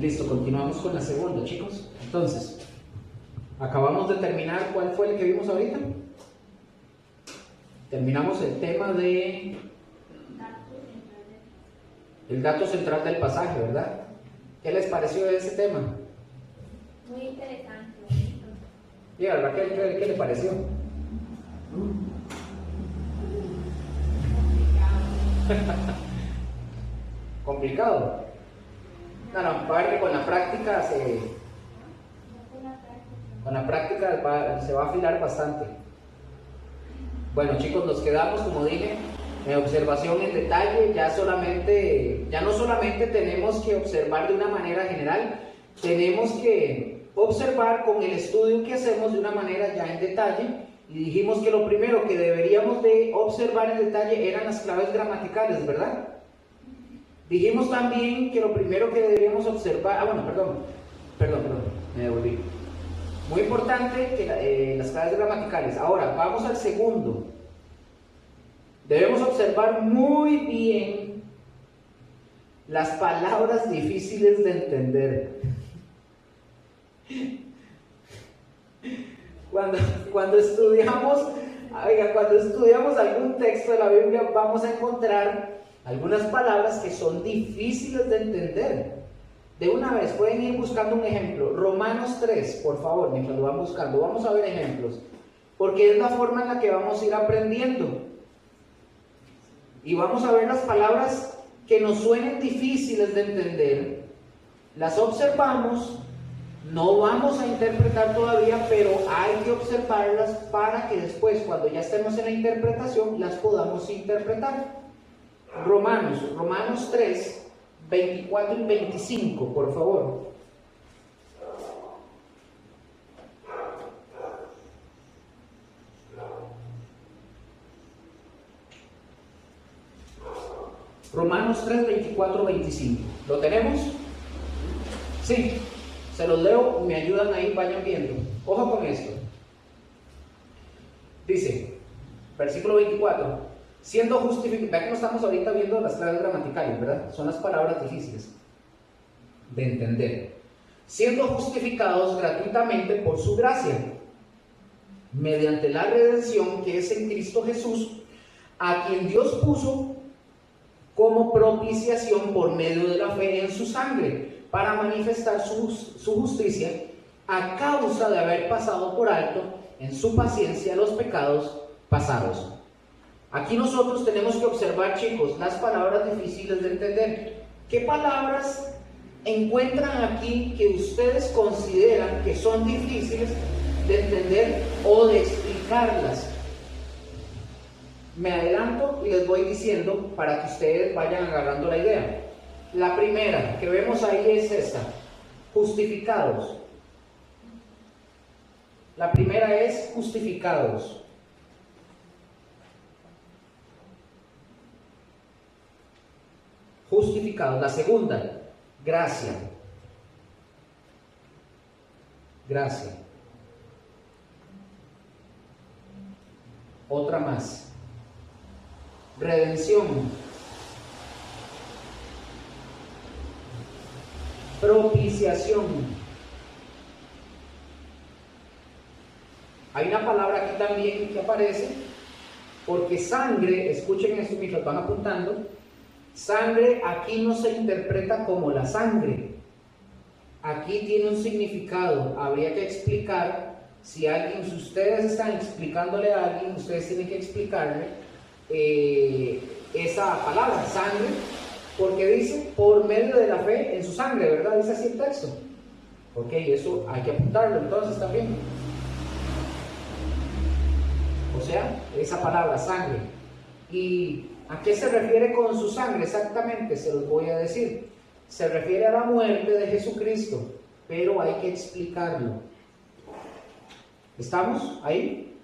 Listo, continuamos con la segunda, chicos. Entonces, acabamos de terminar. ¿Cuál fue el que vimos ahorita? Terminamos el tema de el dato central del pasaje, ¿verdad? ¿Qué les pareció de ese tema? Muy interesante. Y a Raquel, ¿qué le pareció? ¿Complicado? No, va a ver que con la práctica se va a afilar bastante. Bueno, chicos, nos quedamos, como dije, en observación en detalle. Ya no solamente tenemos que observar de una manera general, tenemos que observar con el estudio que hacemos de una manera ya en detalle. Y dijimos que lo primero que deberíamos de observar en detalle eran las claves gramaticales, ¿verdad? Dijimos también que lo primero que deberíamos observar... perdón, me devolví. Muy importante que las claves gramaticales. Ahora, vamos al segundo. Debemos observar muy bien las palabras difíciles de entender. Cuando estudiamos algún texto de la Biblia, vamos a encontrar algunas palabras que son difíciles de entender. De una vez, pueden ir buscando un ejemplo. Romanos 3, por favor, mientras lo van buscando. Vamos a ver ejemplos. Porque es la forma en la que vamos a ir aprendiendo. Y vamos a ver las palabras que nos suenen difíciles de entender. Las observamos. No vamos a interpretar todavía, pero hay que observarlas para que después, cuando ya estemos en la interpretación, las podamos interpretar. Romanos 3, 24 y 25, por favor. Romanos 3, 24, 25. ¿Lo tenemos? Sí. Se los leo, me ayudan ahí, vayan viendo. Ojo con esto. Dice, versículo 24. Siendo justificados, vean que no estamos ahorita viendo las claves gramaticales, ¿verdad? Son las palabras difíciles de entender. Siendo justificados gratuitamente por su gracia, mediante la redención que es en Cristo Jesús, a quien Dios puso como propiciación por medio de la fe en su sangre, para manifestar su justicia a causa de haber pasado por alto en su paciencia los pecados pasados. Aquí nosotros tenemos que observar, chicos, las palabras difíciles de entender. ¿Qué palabras encuentran aquí que ustedes consideran que son difíciles de entender o de explicarlas? Me adelanto y les voy diciendo para que ustedes vayan agarrando la idea. La primera que vemos ahí es esta: justificados. La primera es justificados. Justificados. La segunda, gracia. Gracia. Otra más. Redención. Propiciación. Hay una palabra aquí también que aparece, porque sangre, escuchen esto mientras van apuntando, sangre aquí no se interpreta como la sangre. Aquí tiene un significado. Habría que explicar, si ustedes están explicándole a alguien, ustedes tienen que explicarle esa palabra, sangre, porque dice, por medio de la fe en su sangre, ¿verdad? Dice así el texto. Ok, eso hay que apuntarlo entonces también. O sea, esa palabra, sangre. ¿Y a qué se refiere con su sangre? Exactamente, se los voy a decir. Se refiere a la muerte de Jesucristo, pero hay que explicarlo. ¿Estamos ahí?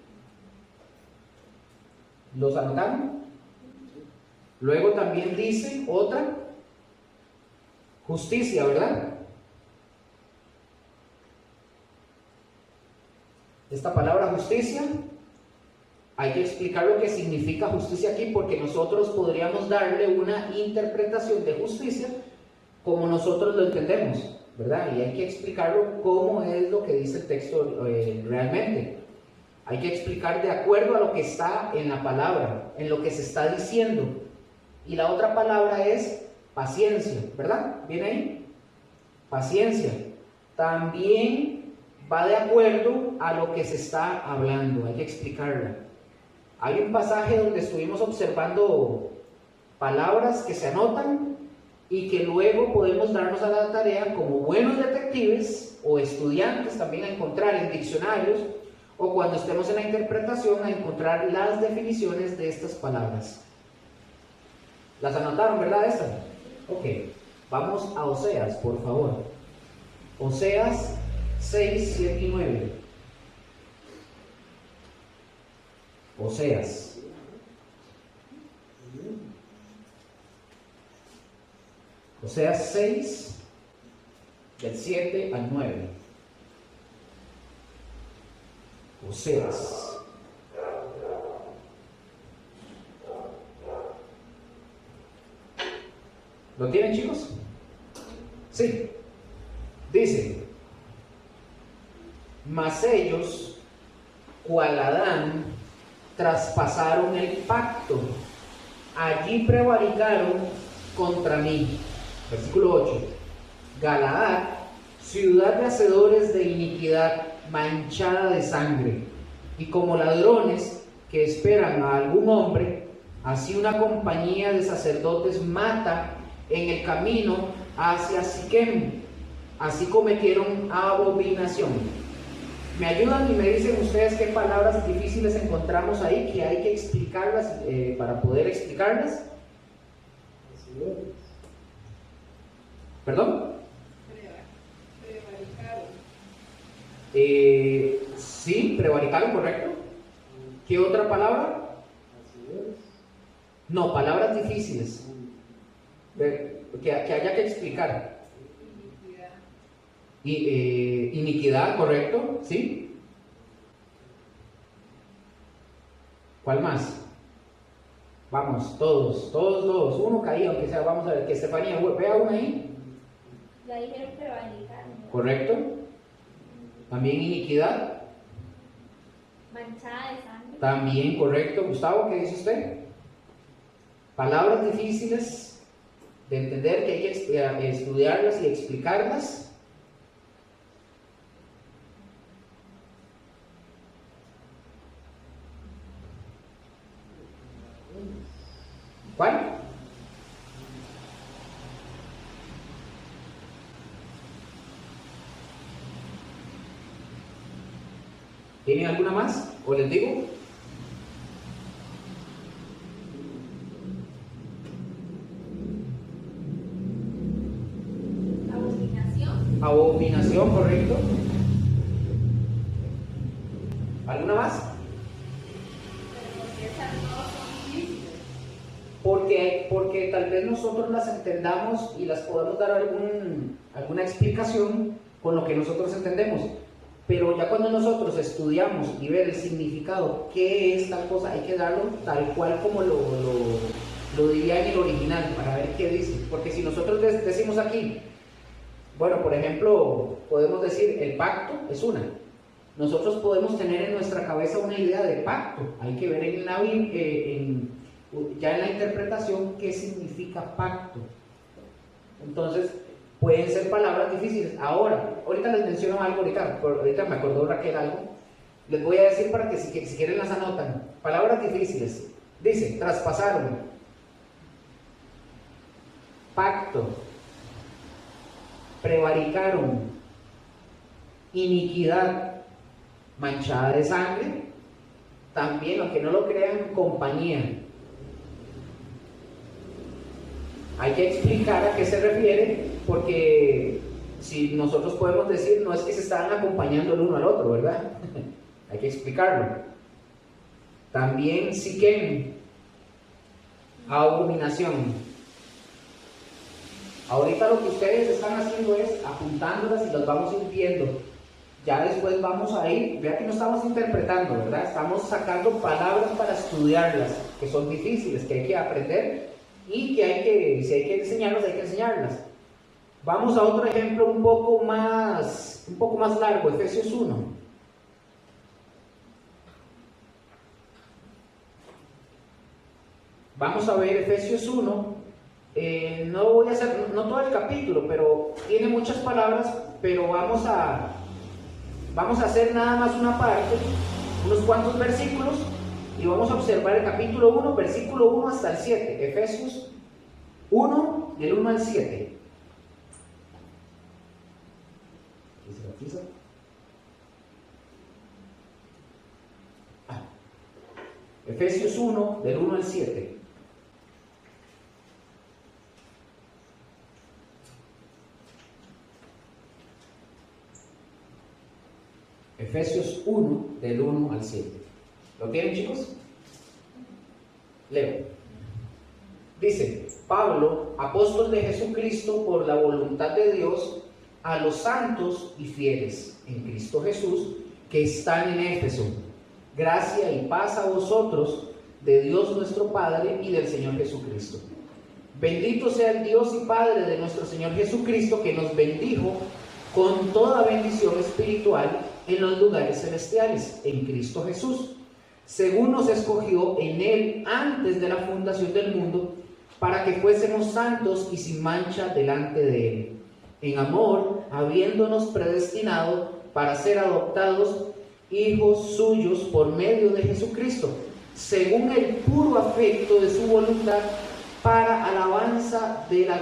¿Los anotaron? Luego también dice otra, justicia, ¿verdad? Esta palabra justicia, hay que explicar lo que significa justicia aquí, porque nosotros podríamos darle una interpretación de justicia como nosotros lo entendemos. ¿verdad? Y hay que explicarlo cómo es lo que dice el texto realmente. Hay que explicar de acuerdo a lo que está en la palabra, en lo que se está diciendo. Y la otra palabra es paciencia, ¿verdad? ¿Viene ahí? Paciencia. También va de acuerdo a lo que se está hablando, hay que explicarla. Hay un pasaje donde estuvimos observando palabras que se anotan y que luego podemos darnos a la tarea como buenos detectives o estudiantes también a encontrar en diccionarios o cuando estemos en la interpretación a encontrar las definiciones de estas palabras. ¿Las anotaron, verdad, estas? Ok, vamos a Oseas, por favor. Oseas 6, 7 y 9. Oseas. Oseas 6, del 7 al 9. Oseas. ¿Lo tienen, chicos? Sí. Dice: mas ellos, cual Adán, traspasaron el pacto, allí prevaricaron contra mí. Versículo 8. Galaad, ciudad de hacedores de iniquidad, manchada de sangre, y como ladrones que esperan a algún hombre, así una compañía de sacerdotes mata en el camino hacia Siquem, así cometieron abominación. ¿Me ayudan y me dicen ustedes qué palabras difíciles encontramos ahí que hay que explicarlas para poder explicarlas? ¿Perdón? Sí, prevaricaron, correcto. ¿Qué otra palabra? No, palabras difíciles que haya que explicar. Iniquidad, correcto, ¿sí? ¿Cuál más? Vamos, todos, uno caído, aunque sea, vamos a ver, que Estefanía, vea uno ahí. Ya dijeron prevaricar. Correcto. También iniquidad. Manchada de sangre. También correcto. Gustavo, ¿qué dice usted? Palabras difíciles de entender que hay que estudiarlas y explicarlas. ¿Cuál? ¿Tienen alguna más? ¿O les digo? Abominación. Abominación, correcto. ¿Alguna más? Pero porque esas no son difíciles. Porque tal vez nosotros las entendamos y las podemos dar alguna explicación con lo que nosotros entendemos. Pero ya cuando nosotros estudiamos y ver el significado, qué es tal cosa, hay que darlo tal cual como lo diría en el original, para ver qué dice. Porque si nosotros decimos aquí, bueno, por ejemplo, podemos decir el pacto es una. Nosotros podemos tener en nuestra cabeza una idea de pacto. Hay que ver ya en la interpretación qué significa pacto. Entonces, pueden ser palabras difíciles. Ahorita les menciono algo, ahorita me acordó Raquel algo. Les voy a decir para que si quieren las anotan. Palabras difíciles. Dice, traspasaron, pacto, prevaricaron, iniquidad, manchada de sangre, también, aunque no lo crean, compañía. Hay que explicar a qué se refiere, porque si nosotros podemos decir, no es que se estaban acompañando el uno al otro, ¿verdad? Hay que explicarlo. También Siquem, abominación. Ahorita lo que ustedes están haciendo es apuntándolas y las vamos a ir viendo. Ya después vamos a ir, vea que no estamos interpretando, ¿verdad? Estamos sacando palabras para estudiarlas, que son difíciles, que hay que aprender y que si hay que enseñarlas, hay que enseñarlas. Vamos a otro ejemplo un poco más largo, Efesios 1. Vamos a ver Efesios 1. No voy a hacer, no todo el capítulo, pero tiene muchas palabras, pero vamos a hacer nada más una parte, unos cuantos versículos, y vamos a observar el capítulo 1, versículo 1 hasta el 7. Efesios 1, del 1 al 7. Efesios 1, del 1 al 7. Efesios 1, del 1 al 7. ¿Lo tienen, chicos? Leo. Dice: Pablo, apóstol de Jesucristo por la voluntad de Dios, a los santos y fieles en Cristo Jesús que están en Éfeso, gracia y paz a vosotros de Dios nuestro Padre y del Señor Jesucristo. Bendito sea el Dios y Padre de nuestro Señor Jesucristo, que nos bendijo con toda bendición espiritual en los lugares celestiales en Cristo Jesús, según nos escogió en Él antes de la fundación del mundo, para que fuésemos santos y sin mancha delante de Él, en amor, habiéndonos predestinado para ser adoptados hijos suyos por medio de Jesucristo, según el puro afecto de su voluntad, para alabanza de la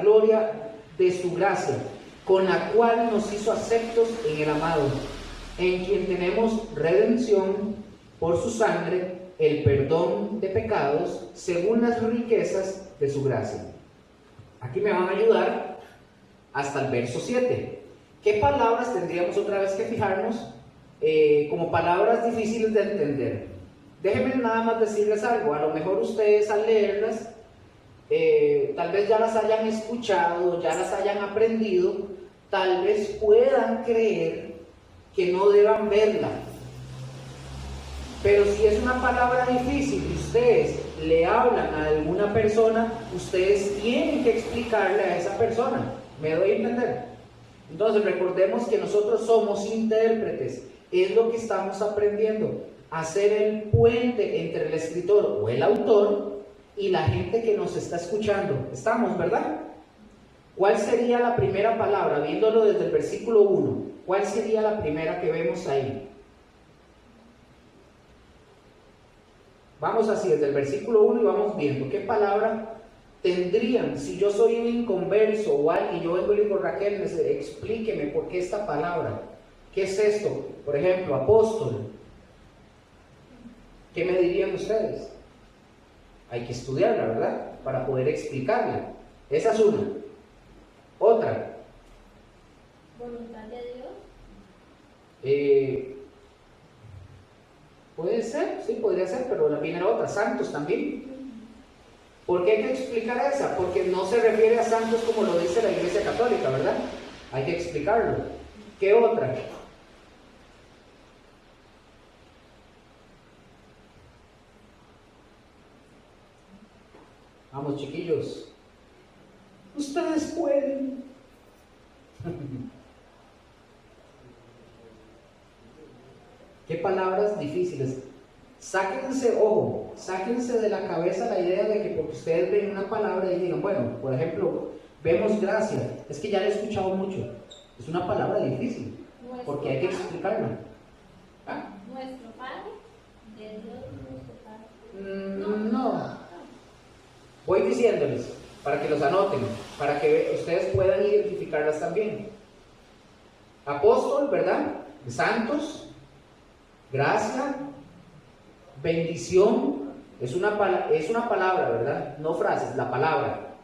gloria de su gracia, con la cual nos hizo aceptos en el amado, en quien tenemos redención por su sangre, el perdón de pecados, según las riquezas de su gracia. Aquí me van a ayudar hasta el verso 7. ¿Qué palabras tendríamos otra vez que fijarnos como palabras difíciles de entender? Déjenme nada más decirles algo. A lo mejor ustedes al leerlas, tal vez ya las hayan escuchado, ya las hayan aprendido, tal vez puedan creer que no deban verla. Pero si es una palabra difícil y ustedes le hablan a alguna persona, ustedes tienen que explicarle a esa persona. ¿Me doy a entender? Entonces recordemos que nosotros somos intérpretes. Es lo que estamos aprendiendo. Hacer el puente entre el escritor o el autor y la gente que nos está escuchando. ¿Estamos, verdad? ¿Cuál sería la primera palabra? Viéndolo desde el versículo 1. ¿Cuál sería la primera que vemos ahí? Vamos así, desde el versículo 1 y vamos viendo qué palabra tendrían. Si yo soy un inconverso o alguien, yo vengo y le digo: Raquel, explíqueme por qué esta palabra. ¿Qué es esto? Por ejemplo, apóstol. ¿Qué me dirían ustedes? Hay que estudiarla, ¿verdad? Para poder explicarla. Esa es una. Otra. Voluntad de Dios. Puede ser, sí, podría ser, pero viene otra. Santos también. ¿Por qué hay que explicar esa? Porque no se refiere a santos como lo dice la Iglesia Católica, ¿verdad? Hay que explicarlo. ¿Qué otra? Vamos, chiquillos. Ustedes pueden. ¿Qué palabras difíciles? Sáquense, ojo, sáquense de la cabeza la idea de que porque ustedes ven una palabra y digan, bueno, por ejemplo, vemos gracia. Es que ya la he escuchado mucho. Es una palabra difícil, porque hay que explicarla. ¿Ah? Nuestro Padre, de Dios nuestro Padre. No. Voy diciéndoles, para que los anoten, para que ustedes puedan identificarlas también. Apóstol, ¿verdad? Santos, gracia, bendición, es una palabra, ¿verdad? No frases, la palabra.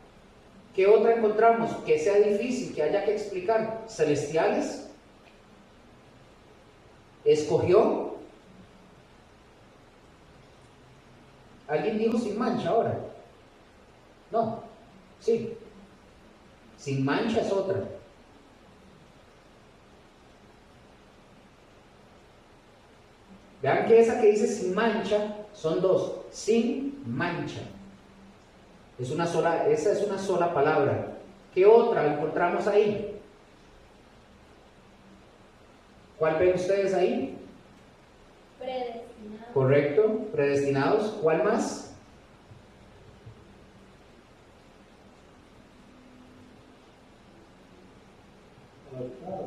¿Qué otra encontramos? Que sea difícil, que haya que explicar. Celestiales, escogió. ¿Alguien dijo sin mancha ahora? No, sí. Sin mancha es otra. Vean que esa que dice sin mancha son dos. Sin mancha. Esa es una sola palabra. ¿Qué otra encontramos ahí? ¿Cuál ven ustedes ahí? Predestinado. Correcto, predestinados. ¿Cuál más?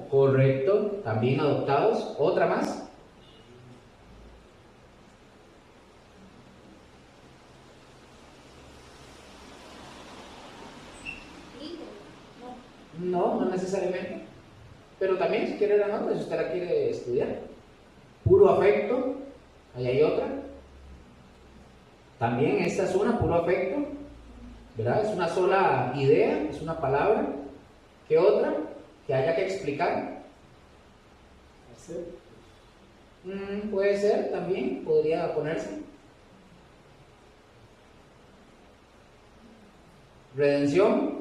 Correcto, también adoptados. ¿Otra más? Hijos. No, no necesariamente. Pero también, si quiere la nota, si usted la quiere estudiar. Puro afecto, ahí hay otra. También esta es una, puro afecto, ¿verdad? Es una sola idea, es una palabra. ¿Qué otra? Que haya que explicar. Puede ser también, podría ponerse. Redención.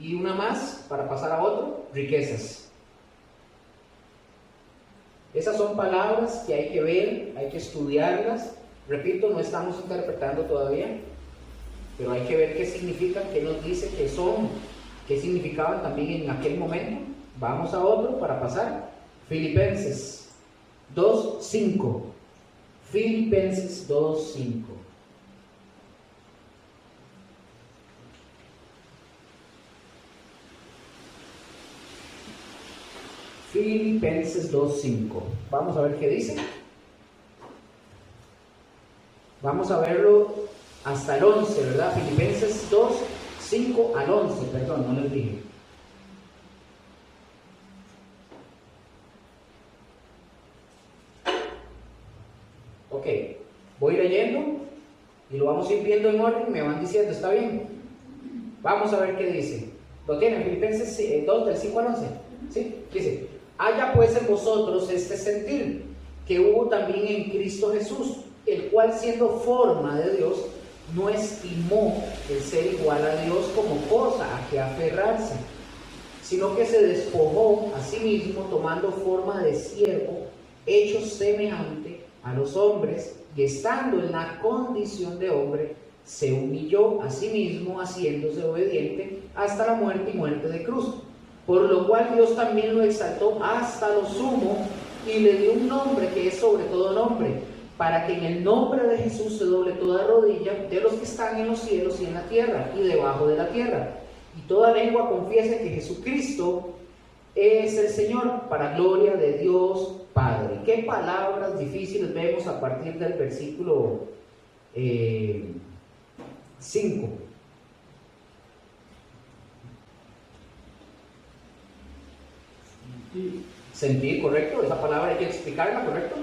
Y una más, para pasar a otro, riquezas. Esas son palabras que hay que ver, hay que estudiarlas. Repito, no estamos interpretando todavía, pero hay que ver qué significan, qué nos dice que son, qué significaban también en aquel momento. Vamos a otro para pasar. Filipenses 2:5. Filipenses 2:5. Filipenses 2:5. Vamos a ver qué dice. Vamos a verlo hasta el 11, ¿verdad? Filipenses 2:5 al 11, perdón, no les dije. Ok, voy leyendo y lo vamos a ir viendo en orden, me van diciendo, ¿está bien? Vamos a ver qué dice. ¿Lo tienen? Filipenses 2, del 5 al 11. ¿Sí? Dice: haya pues en vosotros este sentir, que hubo también en Cristo Jesús, el cual siendo forma de Dios, no estimó el ser igual a Dios como cosa a que aferrarse, sino que se despojó a sí mismo, tomando forma de siervo, hecho semejante a los hombres, y estando en la condición de hombre, se humilló a sí mismo, haciéndose obediente hasta la muerte y muerte de cruz. Por lo cual Dios también lo exaltó hasta lo sumo y le dio un nombre que es sobre todo nombre, para que en el nombre de Jesús se doble toda rodilla de los que están en los cielos y en la tierra y debajo de la tierra, y toda lengua confiese que Jesucristo es el Señor, para gloria de Dios Padre. ¿Qué palabras difíciles vemos a partir del versículo 5? Sentir, correcto, esa palabra hay que explicarla, correcto,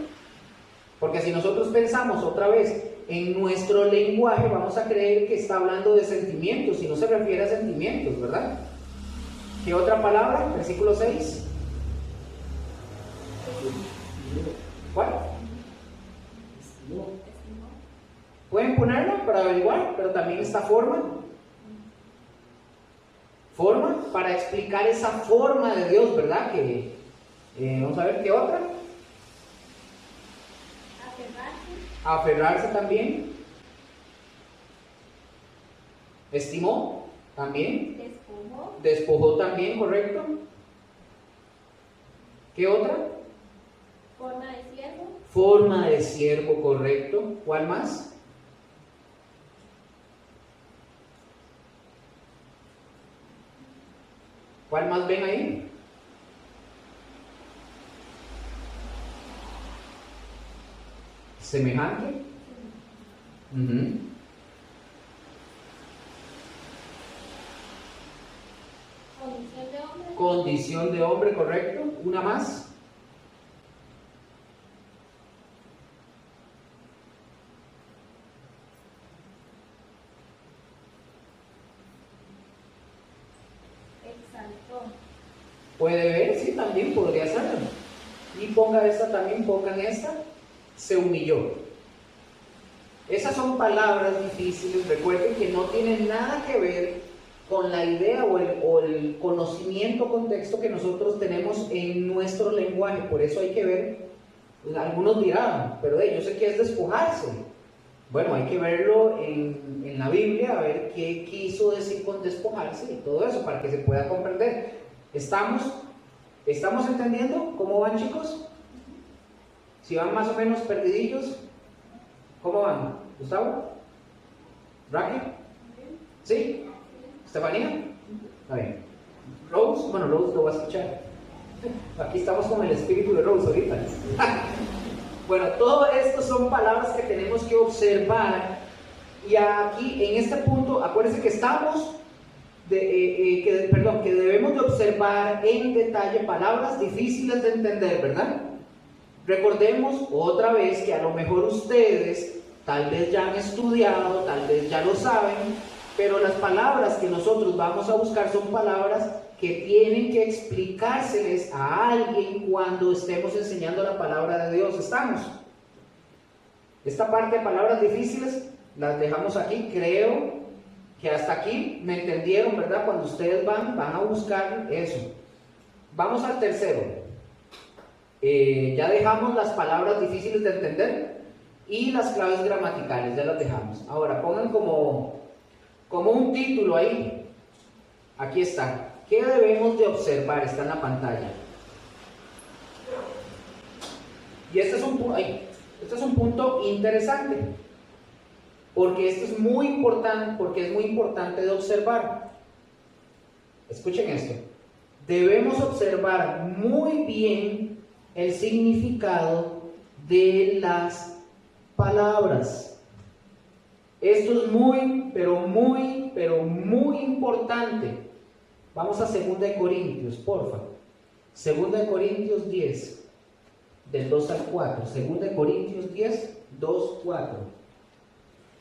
porque si nosotros pensamos otra vez en nuestro lenguaje, vamos a creer que está hablando de sentimientos y no se refiere a sentimientos, ¿verdad? ¿Qué otra palabra? Versículo 6. ¿Cuál? Pueden ponerla para averiguar, pero también esta forma para explicar esa forma de Dios, ¿verdad? Que vamos a ver qué otra. Aferrarse también. Estimó también. Despojó también, correcto. ¿Qué otra? Forma de siervo. Forma de siervo, correcto. ¿Cuál más? ¿Cuál más ven ahí? Semejante. Condición de hombre. Condición de hombre, correcto. ¿Una más? Exaltó. Puede ver, sí, también podría ser. Y ponga esta también, pongan esta. Se humilló. Esas son palabras difíciles. Recuerden que no tienen nada que ver con la idea o el conocimiento, contexto que nosotros tenemos en nuestro lenguaje. Por eso hay que ver. Algunos dirán, pero yo sé que es despojarse. Bueno, hay que verlo en la Biblia, a ver qué quiso decir con despojarse y todo eso, para que se pueda comprender. ¿Estamos entendiendo cómo van, chicos? Si van más o menos perdidillos, ¿cómo van? ¿Gustavo? ¿Raquel? ¿Sí? ¿Estefanía? Está bien. ¿Rose? Bueno, Rose lo va a escuchar. Aquí estamos con el espíritu de Rose ahorita. Bueno, todo esto son palabras que tenemos que observar. Y aquí, en este punto, acuérdense que que debemos de observar en detalle palabras difíciles de entender, ¿verdad? Recordemos otra vez que a lo mejor ustedes tal vez ya han estudiado, tal vez ya lo saben, pero las palabras que nosotros vamos a buscar son palabras que tienen que explicárseles a alguien cuando estemos enseñando la palabra de Dios. ¿Estamos? Esta parte de palabras difíciles las dejamos aquí. Creo que hasta aquí me entendieron, ¿verdad? Cuando ustedes van a buscar eso. Vamos al tercero. Ya dejamos las palabras difíciles de entender y las claves gramaticales, ya las dejamos. Ahora pongan como un título ahí. Aquí está. ¿Qué debemos de observar? Está en la pantalla. Y este es un punto interesante, porque esto es muy importante de observar. Escuchen esto. Debemos observar muy bien el significado de las palabras. Esto es muy, pero muy importante. Vamos a 2 de Corintios, porfa. 2 de Corintios 10, del 2 al 4. 2 de Corintios 10, 2, 4.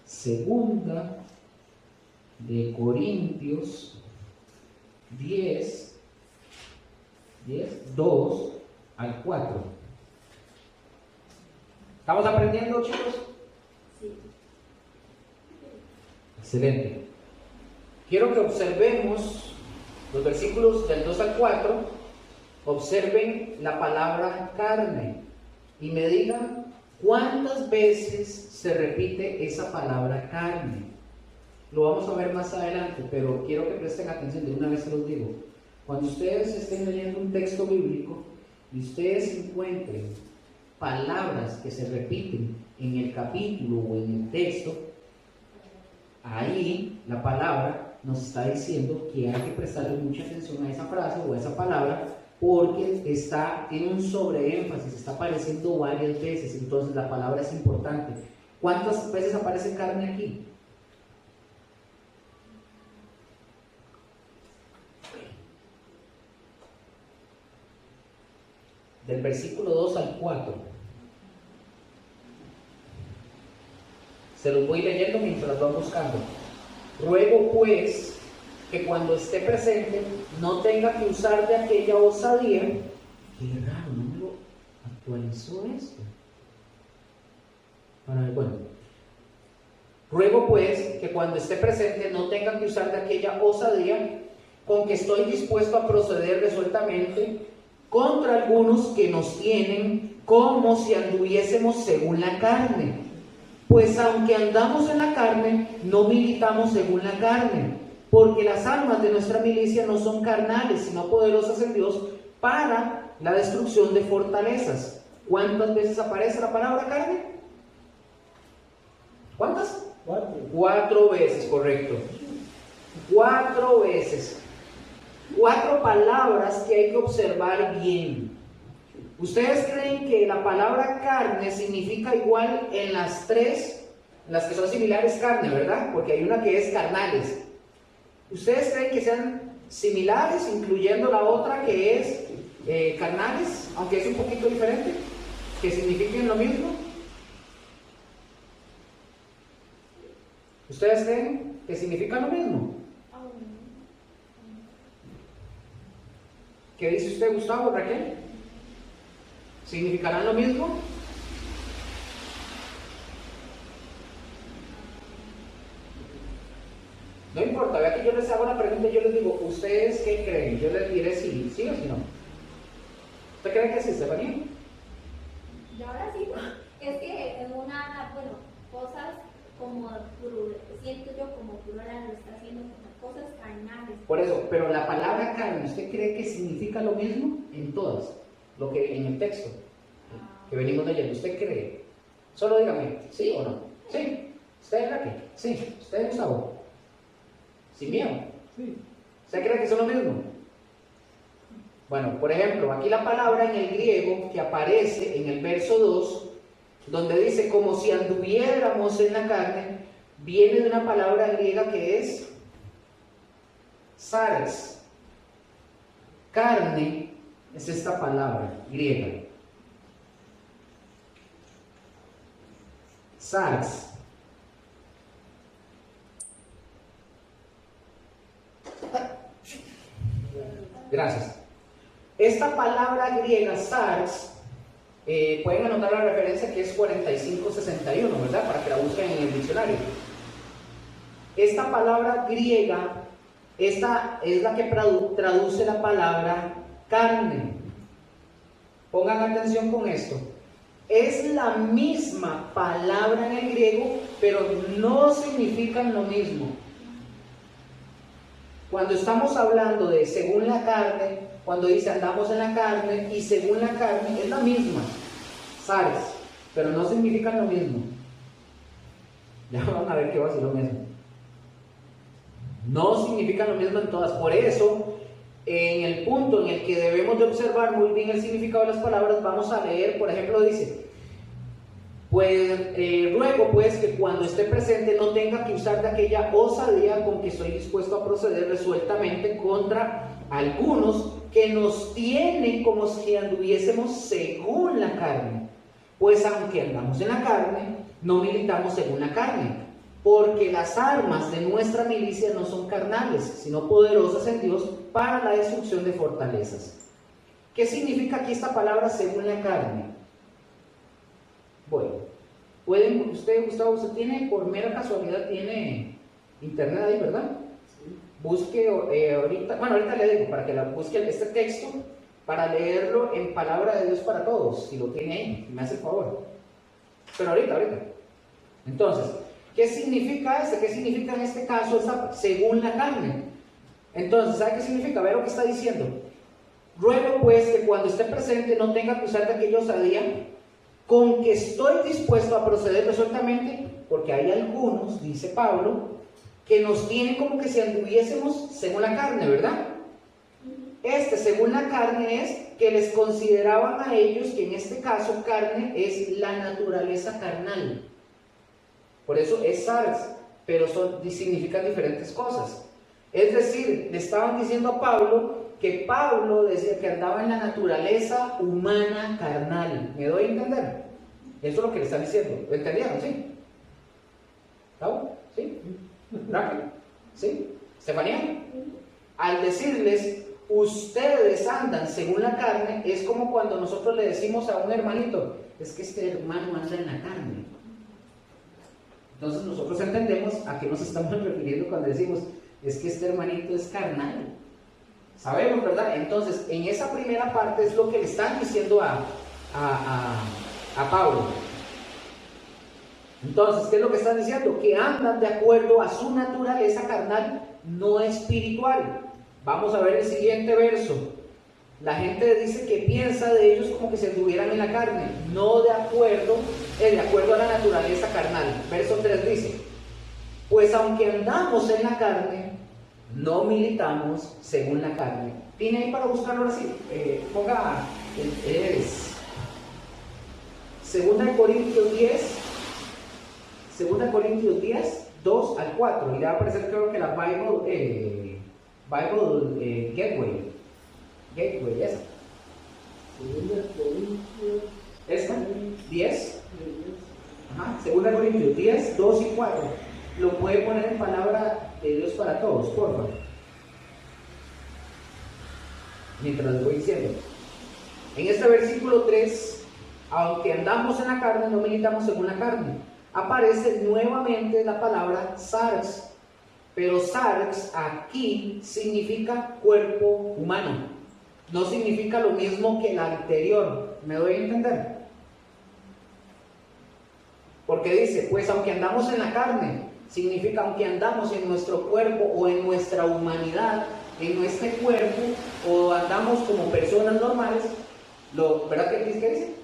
2 de Corintios 10, 2 al 4. ¿Estamos aprendiendo, chicos? Sí. Excelente. Quiero que observemos los versículos del 2 al 4. Observen la palabra carne y me digan cuántas veces se repite esa palabra carne. Lo vamos a ver más adelante, pero quiero que presten atención, de una vez se los digo. Cuando ustedes estén leyendo un texto bíblico y ustedes encuentren palabras que se repiten en el capítulo o en el texto, ahí la palabra nos está diciendo que hay que prestarle mucha atención a esa frase o a esa palabra, porque tiene un sobreénfasis, está apareciendo varias veces, entonces la palabra es importante. ¿Cuántas veces aparece carne aquí? Del versículo 2 al 4. Se los voy leyendo mientras van buscando. Ruego pues que cuando esté presente no tenga que usar de aquella osadía. Qué raro, no me lo actualizó esto. Bueno. Ruego pues que cuando esté presente no tenga que usar de aquella osadía con que estoy dispuesto a proceder resueltamente contra algunos que nos tienen como si anduviésemos según la carne. Pues aunque andamos en la carne, no militamos según la carne, porque las armas de nuestra milicia no son carnales, sino poderosas en Dios para la destrucción de fortalezas. ¿Cuántas veces aparece la palabra carne? ¿Cuántas? 4 veces, correcto. 4 veces. 4 palabras que hay que observar bien. ¿Ustedes creen que la palabra carne significa igual en las 3, en las que son similares carne, verdad? Porque hay una que es carnales. ¿Ustedes creen que sean similares, incluyendo la otra que es carnales, aunque es un poquito diferente? ¿Que signifiquen lo mismo? ¿Ustedes creen que significan lo mismo? ¿Qué dice usted, Gustavo, Raquel? ¿Significarán lo mismo? No importa, vea que yo les hago una pregunta y yo les digo, ¿ustedes qué creen? Yo les diré si sí o si no. ¿Usted cree que sí, Estefanía? Y ahora sí, es que en cosas como siento yo como plural, lo está haciendo como cosas carnales. Por eso, pero la palabra carne, ¿usted cree que significa lo mismo en todas? Lo que en el texto que venimos leyendo, ¿usted cree? Solo dígame, ¿sí o no? Sí. ¿Usted es aquí? Sí. ¿Usted, Gustavo? Sin miedo. Sí. ¿Usted cree que son lo mismo? Bueno, por ejemplo, aquí la palabra en el griego que aparece en el verso 2, donde dice como si anduviéramos en la carne, viene de una palabra griega que es sarx. Carne es esta palabra griega. Sarx. Gracias. Esta palabra griega, sarx, pueden anotar la referencia que es 4561, ¿verdad? Para que la busquen en el diccionario. Esta palabra griega, esta es la que traduce la palabra carne. Pongan atención con esto. Es la misma palabra en el griego, pero no significan lo mismo. Cuando estamos hablando de según la carne, cuando dice andamos en la carne y según la carne, es la misma, ¿sabes? Pero no significan lo mismo. Ya van a ver que va a ser lo mismo. No significan lo mismo en todas. Por eso, en el punto en el que debemos de observar muy bien el significado de las palabras, vamos a leer, por ejemplo, dice, pues ruego pues que cuando esté presente no tenga que usar de aquella osadía con que estoy dispuesto a proceder resueltamente contra algunos que nos tienen como si anduviésemos según la carne. Pues aunque andamos en la carne, no militamos según la carne, porque las armas de nuestra milicia no son carnales, sino poderosas en Dios para la destrucción de fortalezas. ¿Qué significa aquí esta palabra según la carne? Bueno, usted, Gustavo, usted tiene, por mera casualidad, tiene internet ahí, ¿verdad? Sí. Busque ahorita le digo, para que busque este texto, para leerlo en palabra de Dios para todos, si lo tiene ahí, si me hace el favor. Pero ahorita. Entonces, ¿qué significa este? ¿Qué significa en este caso esta, según la carne? Entonces, ¿sabe qué significa? A ver lo que está diciendo. Ruego pues que cuando esté presente no tenga que usar de aquella osadía con que estoy dispuesto a proceder resueltamente, porque hay algunos, dice Pablo, que nos tienen como que si anduviésemos según la carne, ¿verdad? Según la carne es que les consideraban a ellos que en este caso carne es la naturaleza carnal. Por eso es sarx, pero significan diferentes cosas. Es decir, le estaban diciendo a Pablo que Pablo decía que andaba en la naturaleza humana carnal. ¿Me doy a entender? Eso es lo que le están diciendo. ¿Lo entendieron? ¿Sí? ¿Gabo? ¿Sí? ¿Raquel? ¿Sí? ¿Estefanía? Al decirles, ustedes andan según la carne, es como cuando nosotros le decimos a un hermanito, es que este hermano anda en la carne. Entonces nosotros entendemos a qué nos estamos refiriendo cuando decimos, es que este hermanito es carnal. Sabemos, ¿verdad? Entonces, en esa primera parte es lo que le están diciendo a Pablo. Entonces, ¿qué es lo que están diciendo? Que andan de acuerdo a su naturaleza carnal, no espiritual. Vamos a ver el siguiente verso. La gente dice que piensa de ellos como que se estuvieran en la carne, no de acuerdo a la naturaleza carnal. Verso 3 dice, pues aunque andamos en la carne, no militamos según la carne. Tiene ahí para buscarlo ahora sí. Ponga, es 2 Corintios 10, 2 al 4. Y le va a aparecer, creo que la Bible Gateway, esa. ¿Esta? 10. Ajá. 2 Corintios 10, 2 y 4. Lo puede poner en palabra de Dios para todos, por favor. Mientras les voy diciendo. En este versículo 3, aunque andamos en la carne, no militamos según la carne. Aparece nuevamente la palabra sarx. Pero sarx aquí significa cuerpo humano. No significa lo mismo que el anterior. ¿Me doy a entender? Porque dice, pues aunque andamos en la carne, significa aunque andamos en nuestro cuerpo o en nuestra humanidad, en nuestro cuerpo, o andamos como personas normales, ¿verdad que dice? ¿Qué dice?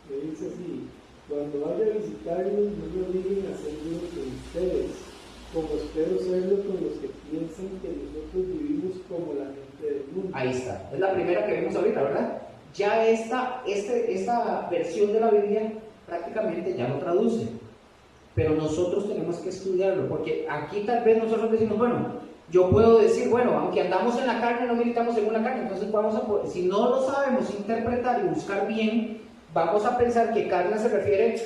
Me dice así: cuando vaya a visitarlos, no me obliguen a ser uno con ustedes, como espero serlo con los que piensan que nosotros vivimos como la gente del mundo. Ahí está, es la primera que vimos ahorita, ¿verdad? Ya esta versión de la Biblia prácticamente ya lo traduce, pero nosotros tenemos que estudiarlo, porque aquí tal vez nosotros decimos, bueno, yo puedo decir, bueno, aunque andamos en la carne, no militamos según la carne, entonces si no lo sabemos interpretar y buscar bien, vamos a pensar que carne se refiere,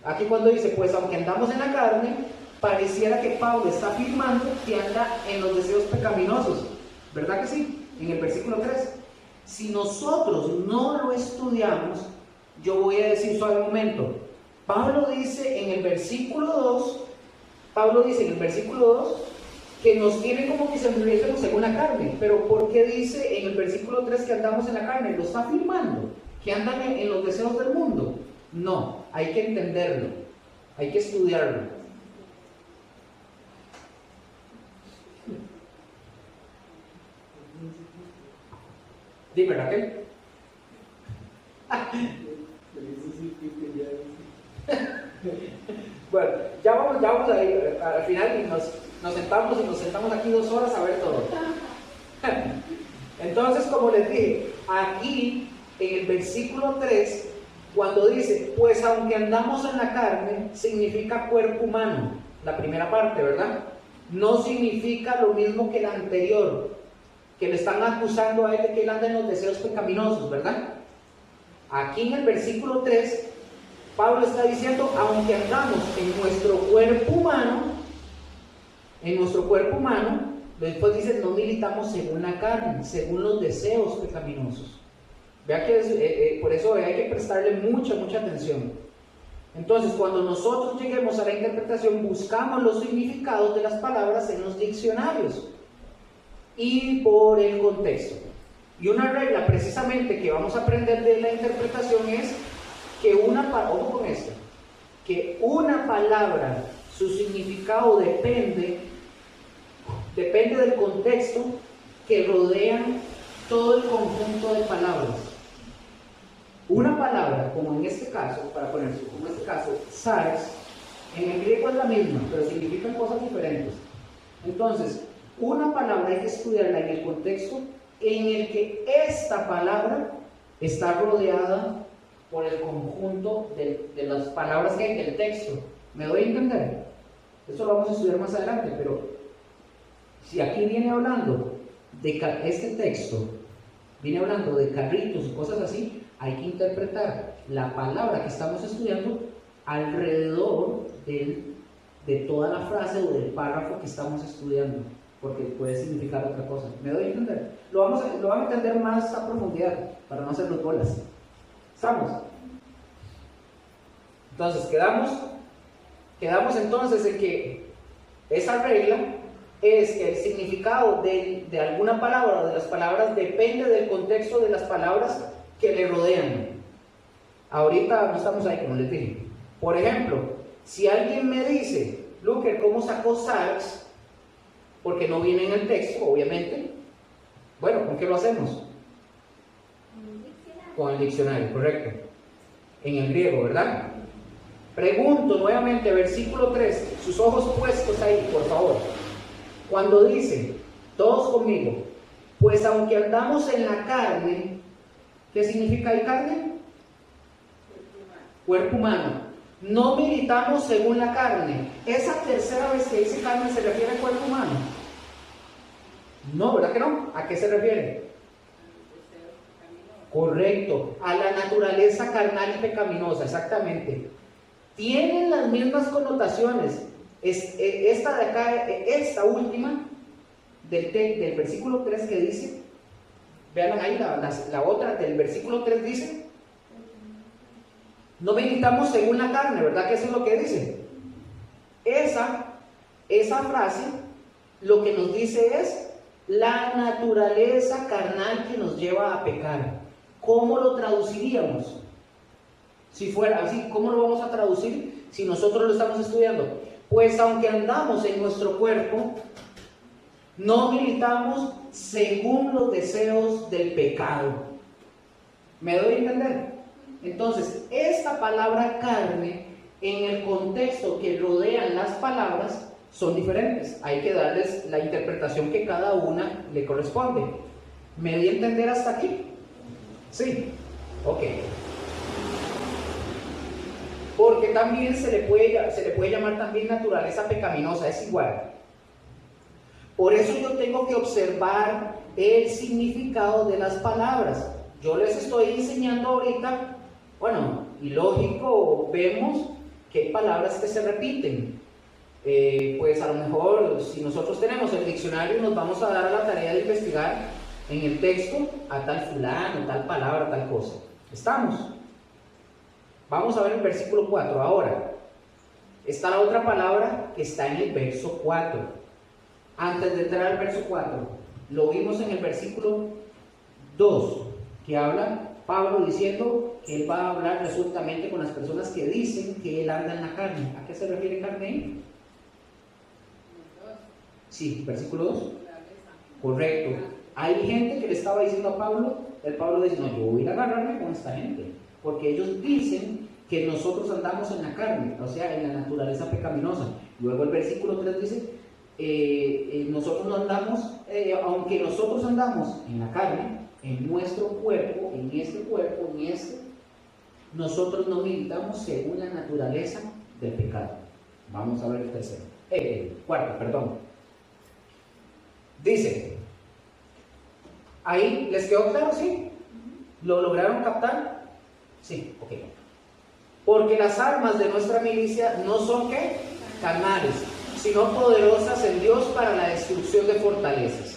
aquí cuando dice, pues aunque andamos en la carne, pareciera que Pablo está afirmando que anda en los deseos pecaminosos, ¿verdad que sí? En el versículo 3. Si nosotros no lo estudiamos, yo voy a decir suave un momento. Pablo dice en el versículo 2, que nos tiene como que se anduviésemos según la carne. Pero ¿por qué dice en el versículo 3 que andamos en la carne? ¿Lo está afirmando? ¿Que andan en los deseos del mundo? No, hay que entenderlo, hay que estudiarlo. Dime, Raquel. Bueno, ya vamos a ir al final y nos sentamos aquí 2 horas a ver todo. Entonces, como les dije, aquí en el versículo 3, cuando dice, pues aunque andamos en la carne, significa cuerpo humano, la primera parte, ¿verdad? No significa lo mismo que la anterior, que le están acusando a él de que él anda en los deseos pecaminosos, ¿verdad? Aquí en el versículo 3, Pablo está diciendo, aunque andamos en nuestro cuerpo humano, después dice, no militamos según la carne, según los deseos pecaminosos. Vea que por eso hay que prestarle mucha atención. Entonces, cuando nosotros lleguemos a la interpretación, buscamos los significados de las palabras en los diccionarios y por el contexto. Y una regla precisamente que vamos a aprender de la interpretación es que una palabra, su significado depende del contexto que rodean todo el conjunto de palabras. Una palabra, como en este caso, sarx, en el griego es la misma, pero significan cosas diferentes. Entonces, una palabra hay que estudiarla en el contexto en el que esta palabra está rodeada por el conjunto de las palabras que hay del texto. ¿Me doy a entender? Eso lo vamos a estudiar más adelante, pero si aquí viene hablando de este texto, viene hablando de carritos y cosas así, hay que interpretar la palabra que estamos estudiando alrededor de toda la frase o del párrafo que estamos estudiando, porque puede significar otra cosa. ¿Me doy a entender? Lo vamos a entender más a profundidad para no hacernos bolas. ¿Estamos? Entonces, quedamos entonces en que esa regla es que el significado de alguna palabra o de las palabras depende del contexto de las palabras que le rodean. Ahorita no estamos ahí, como les dije. Por ejemplo, si alguien me dice, Luque, ¿cómo sacó sarx? Porque no viene en el texto, obviamente. Bueno, ¿con qué lo hacemos? Con el diccionario, correcto. En el griego, ¿verdad? Pregunto nuevamente, versículo 3, sus ojos puestos ahí, por favor. Cuando dice, todos conmigo, pues aunque andamos en la carne, ¿qué significa ahí carne? Cuerpo humano. No militamos según la carne. ¿Esa tercera vez que dice carne se refiere al cuerpo humano? No, ¿verdad que no? ¿A qué se refiere? Correcto, a la naturaleza carnal y pecaminosa, exactamente. Tienen las mismas connotaciones. Esta de acá, esta última del versículo 3 que dice, vean ahí la otra del versículo 3 dice, no militamos según la carne, ¿verdad que eso es lo que dice? Esa frase lo que nos dice es la naturaleza carnal que nos lleva a pecar. ¿Cómo lo traduciríamos? Si fuera así, ¿cómo lo vamos a traducir si nosotros lo estamos estudiando? Pues aunque andamos en nuestro cuerpo, no militamos según los deseos del pecado. ¿Me doy a entender? Entonces, esta palabra carne, en el contexto que rodean las palabras, son diferentes. Hay que darles la interpretación que cada una le corresponde. ¿Me di a entender hasta aquí? Sí. Ok. Porque también se le puede llamar también naturaleza pecaminosa, es igual. Por eso yo tengo que observar el significado de las palabras. Yo les estoy enseñando ahorita, bueno, y lógico, vemos que hay palabras que se repiten. Pues a lo mejor, si nosotros tenemos el diccionario, nos vamos a dar a la tarea de investigar en el texto a tal fulano, tal palabra, tal cosa. ¿Estamos? Vamos a ver el versículo 4 ahora. Está la otra palabra que está en el verso 4. Antes de entrar al verso 4, lo vimos en el versículo 2, que habla Pablo diciendo que él va a hablar resueltamente con las personas que dicen que él anda en la carne. ¿A qué se refiere carne ahí? Sí, versículo 2. Correcto. Hay gente que le estaba diciendo a Pablo, el Pablo dice, no, yo voy a ir a agarrarme con esta gente, porque ellos dicen que nosotros andamos en la carne, o sea, en la naturaleza pecaminosa. Luego el versículo 3 dice, nosotros no andamos, aunque nosotros andamos en la carne, en nuestro cuerpo, en este cuerpo, en este, nosotros no militamos según la naturaleza del pecado. Vamos a ver el tercero. Cuarto, perdón. Dice, ¿ahí les quedó claro? ¿Sí? ¿Lo lograron captar? Sí, ok. Porque las armas de nuestra milicia no son, ¿qué? Carnales, sino poderosas en Dios para la destrucción de fortalezas.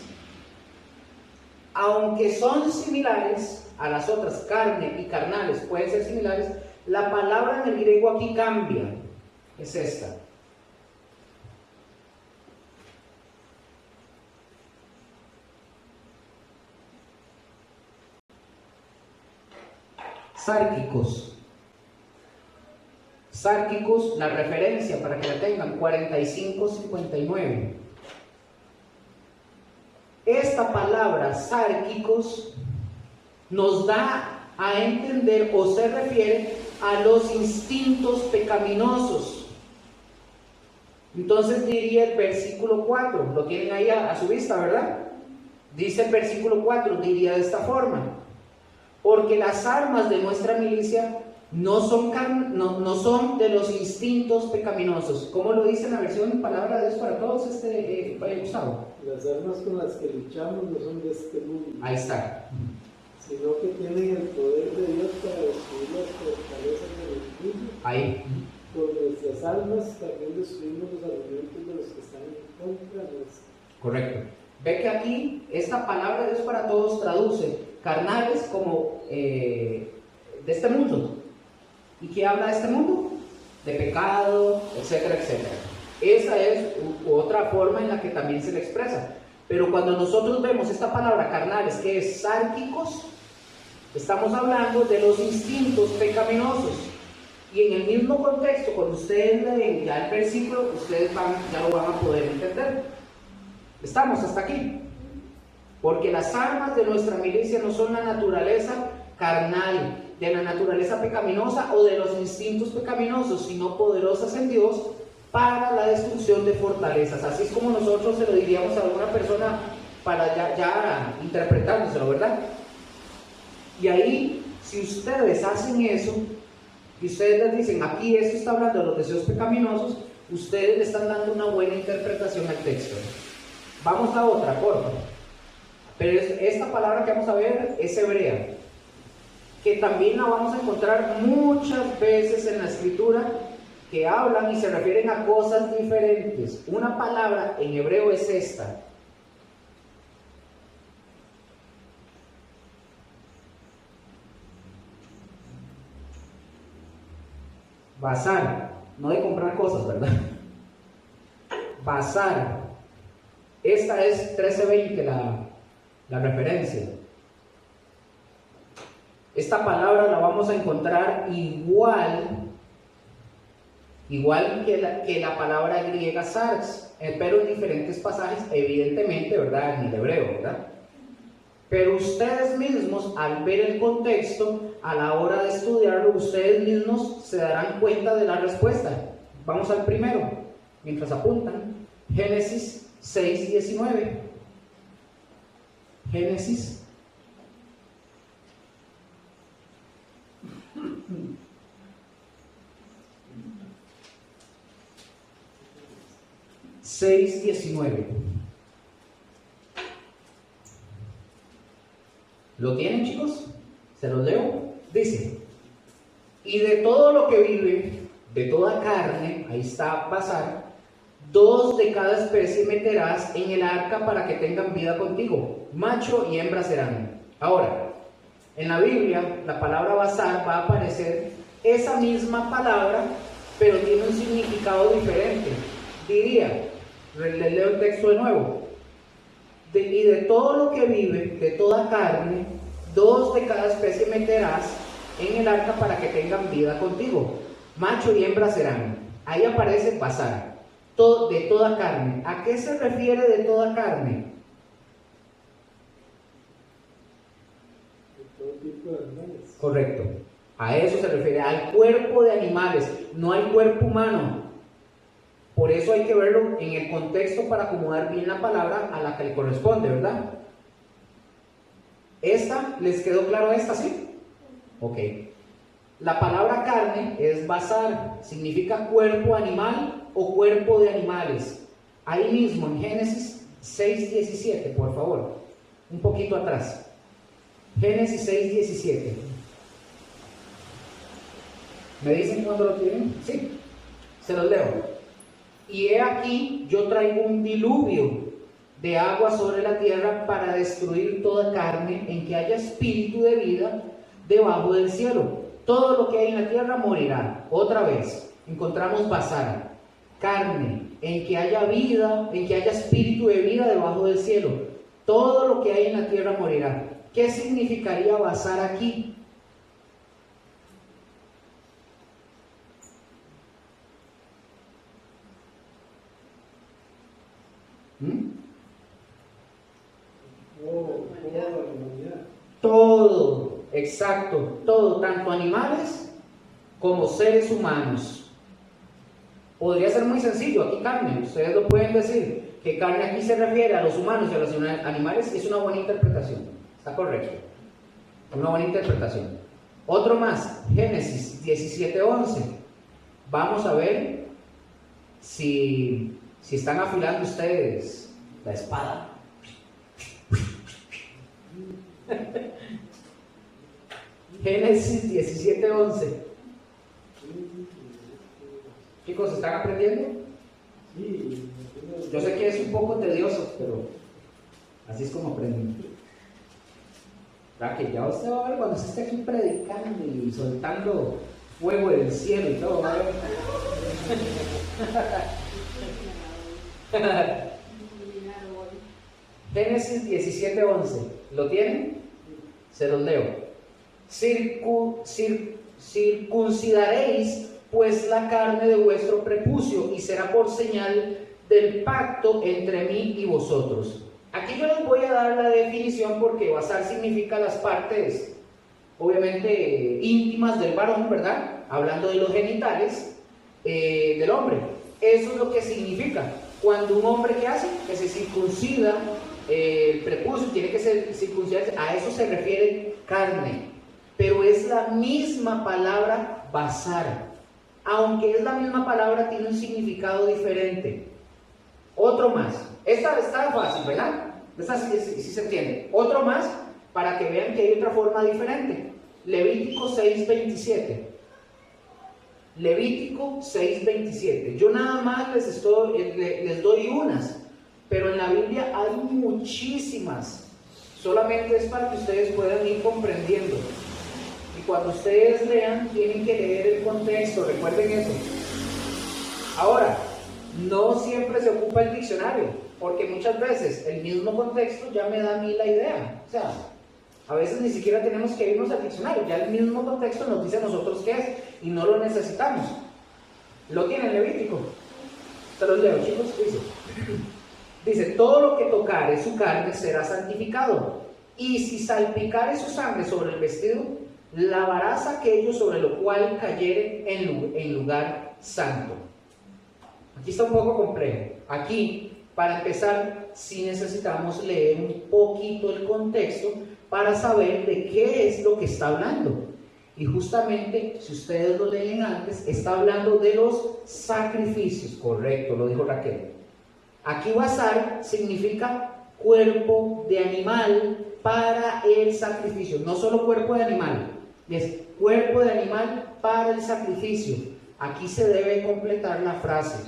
Aunque son similares a las otras, carne y carnales pueden ser similares, la palabra en el griego aquí cambia. Es esta. Sárquicos. Sárquicos, la referencia para que la tengan, 45-59. Esta palabra sárquicos nos da a entender o se refiere a los instintos pecaminosos. Entonces diría el versículo 4, lo tienen ahí a su vista, ¿verdad? Dice el versículo 4, diría de esta forma: porque las armas de nuestra milicia no son de los instintos pecaminosos. ¿Cómo lo dice en la versión Palabra de Dios para Todos, Gustavo? Las armas con las que luchamos no son de este mundo. Ahí está. Sino que tienen el poder de Dios para destruir las fortalezas del espíritu. Ahí. Con nuestras armas también destruimos los argumentos de los que están en contra nuestra. Correcto. Ve que aquí esta Palabra de Dios para Todos traduce carnales como de este mundo. ¿Y qué habla de este mundo? De pecado, etcétera, etcétera. Esa es otra forma en la que también se le expresa. Pero cuando nosotros vemos esta palabra carnales, que es sárquicos, estamos hablando de los instintos pecaminosos. Y en el mismo contexto, cuando ustedes leen ya el versículo, ustedes ya lo van a poder entender. Estamos hasta aquí. Porque las armas de nuestra milicia no son la naturaleza carnal, de la naturaleza pecaminosa o de los instintos pecaminosos, sino poderosas en Dios para la destrucción de fortalezas. Así es como nosotros se lo diríamos a una persona para ya interpretándoselo, ¿verdad? Y ahí, si ustedes hacen eso, y ustedes les dicen, aquí esto está hablando de los deseos pecaminosos, ustedes le están dando una buena interpretación al texto. Vamos a otra, porfa. Pero esta palabra que vamos a ver es hebrea, que también la vamos a encontrar muchas veces en la escritura, que hablan y se refieren a cosas diferentes. Una palabra en hebreo es esta. Bazar, no de comprar cosas, ¿verdad? Bazar. Esta es 13:20 la referencia. Esta palabra la vamos a encontrar igual que la palabra griega sarx, pero en diferentes pasajes, evidentemente, ¿verdad? En el hebreo, ¿verdad? Pero ustedes mismos, al ver el contexto, a la hora de estudiarlo, ustedes mismos se darán cuenta de la respuesta. Vamos al primero, mientras apuntan. Génesis 6:19. Génesis 6:19. ¿Lo tienen, chicos? ¿Se los leo? Dice: y de todo lo que vive, de toda carne, ahí está basar, 2 de cada especie meterás en el arca para que tengan vida contigo, macho y hembra serán. Ahora, en la Biblia, la palabra basar va a aparecer esa misma palabra, pero tiene un significado diferente. Diría, les leo el texto de nuevo. Y de todo lo que vive, de toda carne, 2 de cada especie meterás en el arca para que tengan vida contigo. Macho y hembra serán. Ahí aparece basar. De toda carne. ¿A qué se refiere de toda carne? De todo tipo de animales. Correcto. A eso se refiere, al cuerpo de animales, no al cuerpo humano. Por eso hay que verlo en el contexto para acomodar bien la palabra a la que le corresponde, ¿verdad? ¿Les quedó claro esta, sí? Ok. La palabra carne es basar, significa cuerpo animal o cuerpo de animales. Ahí mismo en Génesis 6:17, por favor. Un poquito atrás. Génesis 6:17. ¿Me dicen cuándo lo tienen? Sí. Se los leo. Y he aquí, yo traigo un diluvio de agua sobre la tierra para destruir toda carne en que haya espíritu de vida debajo del cielo. Todo lo que hay en la tierra morirá. Otra vez, encontramos basar, carne, en que haya vida, en que haya espíritu de vida debajo del cielo. Todo lo que hay en la tierra morirá. ¿Qué significaría basar aquí? Todo, exacto, todo, tanto animales como seres humanos. Podría ser muy sencillo, aquí carne, ustedes lo pueden decir, que carne aquí se refiere a los humanos y a los animales, es una buena interpretación, está correcto, una buena interpretación. Otro más, Génesis 17:11, vamos a ver si están afilando ustedes la espada. Génesis 17:11. Chicos, ¿están aprendiendo? Sí. Yo sé que es un poco tedioso, pero así es como aprenden. ¿Verdad? Que ya usted va a ver cuando se esté aquí predicando y soltando fuego del cielo y todo, ¿va a ver? Génesis 17:11. ¿Lo tienen? Se los leo. Circuncidaréis pues la carne de vuestro prepucio y será por señal del pacto entre mí y vosotros. Aquí yo les voy a dar la definición porque basar significa las partes, obviamente, íntimas del varón, ¿verdad? Hablando de los genitales del hombre. Eso es lo que significa. Cuando un hombre, ¿qué hace? Que se circuncida el prepucio, tiene que ser circuncidarse, a eso se refiere carne. Pero es la misma palabra basar. Aunque es la misma palabra, tiene un significado diferente. Otro más. Esta está fácil, ¿verdad? Esta sí se entiende. Otro más, para que vean que hay otra forma diferente. Levítico 6:27. Levítico 6:27. Yo nada más les doy unas, pero en la Biblia hay muchísimas. Solamente es para que ustedes puedan ir comprendiendo. Y cuando ustedes lean, tienen que leer el contexto, recuerden eso. Ahora, no siempre se ocupa el diccionario, porque muchas veces el mismo contexto ya me da a mí la idea. O sea, A veces ni siquiera tenemos que irnos al diccionario, ya el mismo contexto nos dice a nosotros qué es y no lo necesitamos. Lo tiene en Levítico. Se los leo, chicos. Dice, todo lo que tocare su carne será santificado, y si salpicare su sangre sobre el vestido, lavarás aquello sobre lo cual cayere en lugar santo. Aquí está un poco complejo. Aquí, para empezar, sí necesitamos leer un poquito el contexto para saber de qué es lo que está hablando. Y justamente, si ustedes lo leen antes, está hablando de los sacrificios. Correcto, lo dijo Raquel. Aquí basar significa cuerpo de animal para el sacrificio. No solo cuerpo de animal, es cuerpo de animal para el sacrificio. Aquí se debe completar la frase,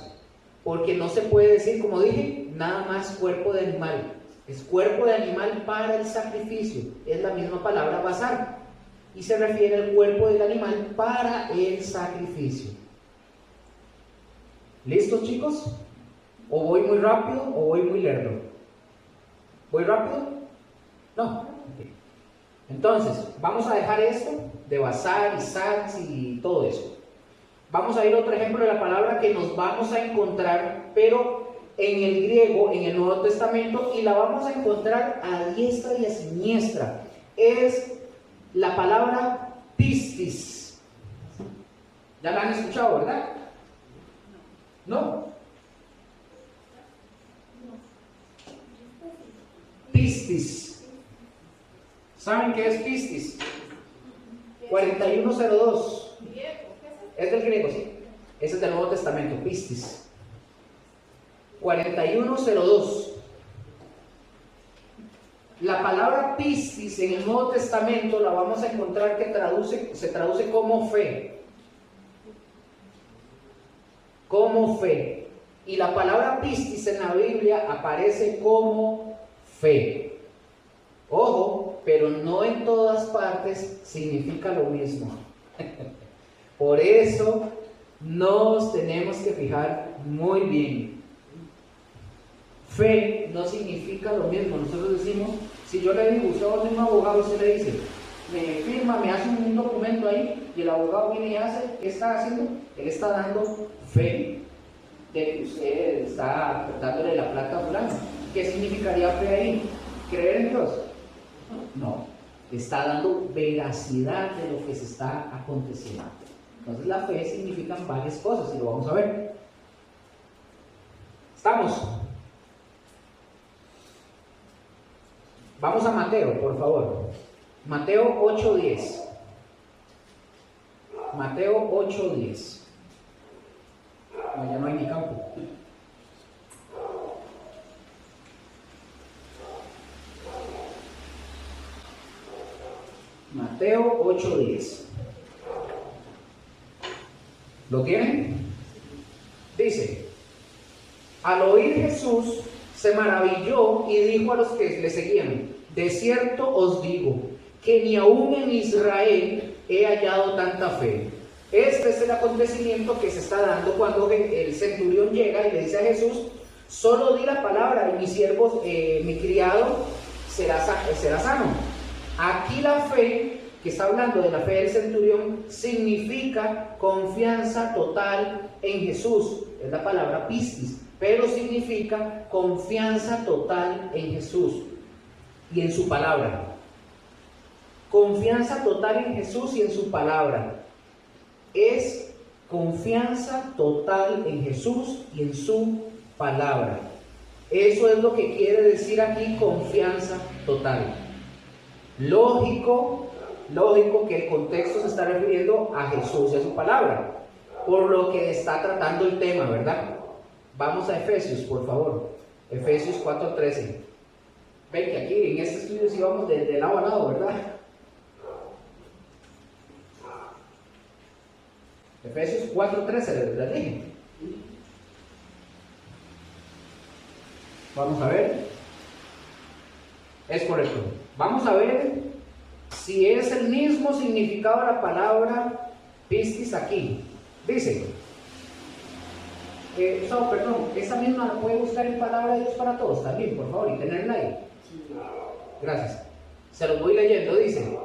porque no se puede decir, como dije, nada más cuerpo de animal. Es cuerpo de animal para el sacrificio. Es la misma palabra basar. Y se refiere al cuerpo del animal para el sacrificio. ¿Listos, chicos? ¿O voy muy rápido o voy muy lerdo? ¿Voy rápido? No. Okay. Entonces, vamos a dejar esto de basar y sats y todo eso. Vamos a ir a otro ejemplo de la palabra que nos vamos a encontrar, pero en el griego, en el Nuevo Testamento, y la vamos a encontrar a diestra y a siniestra. Es la palabra pistis. ¿Ya la han escuchado, verdad? ¿No? Pistis. ¿Saben qué es pistis? 4102. Es del griego, sí. Ese es del Nuevo Testamento, pistis. 4102. La palabra pistis en el Nuevo Testamento la vamos a encontrar que se traduce como fe. Como fe. Y la palabra pistis en la Biblia aparece como fe. Ojo, pero no en todas partes significa lo mismo. Por eso nos tenemos que fijar muy bien. Fe no significa lo mismo. Nosotros decimos, si yo le digo, usted va a ser un abogado, usted le dice, me firma, me hace un documento ahí, y el abogado viene y hace, ¿qué está haciendo? Él está dando fe de que usted está dándole la plata a fulano. ¿Qué significaría fe ahí? ¿Creer en Dios? No, está dando veracidad de lo que se está aconteciendo. Entonces la fe significa varias cosas y lo vamos a ver. ¿Estamos? Vamos a Mateo, por favor. Mateo 8:10. Mateo 8:10. No, ya no hay ni campo. Mateo 8:10. ¿Lo tienen? Dice, al oír Jesús se maravilló y dijo a los que le seguían, de cierto os digo, que ni aún en Israel he hallado tanta fe. Este es el acontecimiento que se está dando cuando el centurión llega y le dice a Jesús, solo di la palabra y mi siervo, mi criado, será sano. Aquí la fe, que está hablando de la fe del centurión, significa confianza total en Jesús. Es la palabra pistis, pero significa confianza total en Jesús y en su palabra. Confianza total en Jesús y en su palabra. Es confianza total en Jesús y en su palabra. Eso es lo que quiere decir aquí confianza total. Lógico que el contexto se está refiriendo a Jesús y a su palabra, por lo que está tratando el tema, ¿verdad? Vamos a Efesios, por favor. Efesios 4:13. Ven que aquí en este estudio sí vamos de lado a lado, ¿verdad? Efesios 4:13, les dije. Vamos a ver. Es correcto. Vamos a ver si es el mismo significado de la palabra pistis aquí. Dice, perdón, esa misma la puede buscar en Palabra de Dios para Todos también, por favor, y tenerla ahí. Gracias. Se los voy leyendo, dice,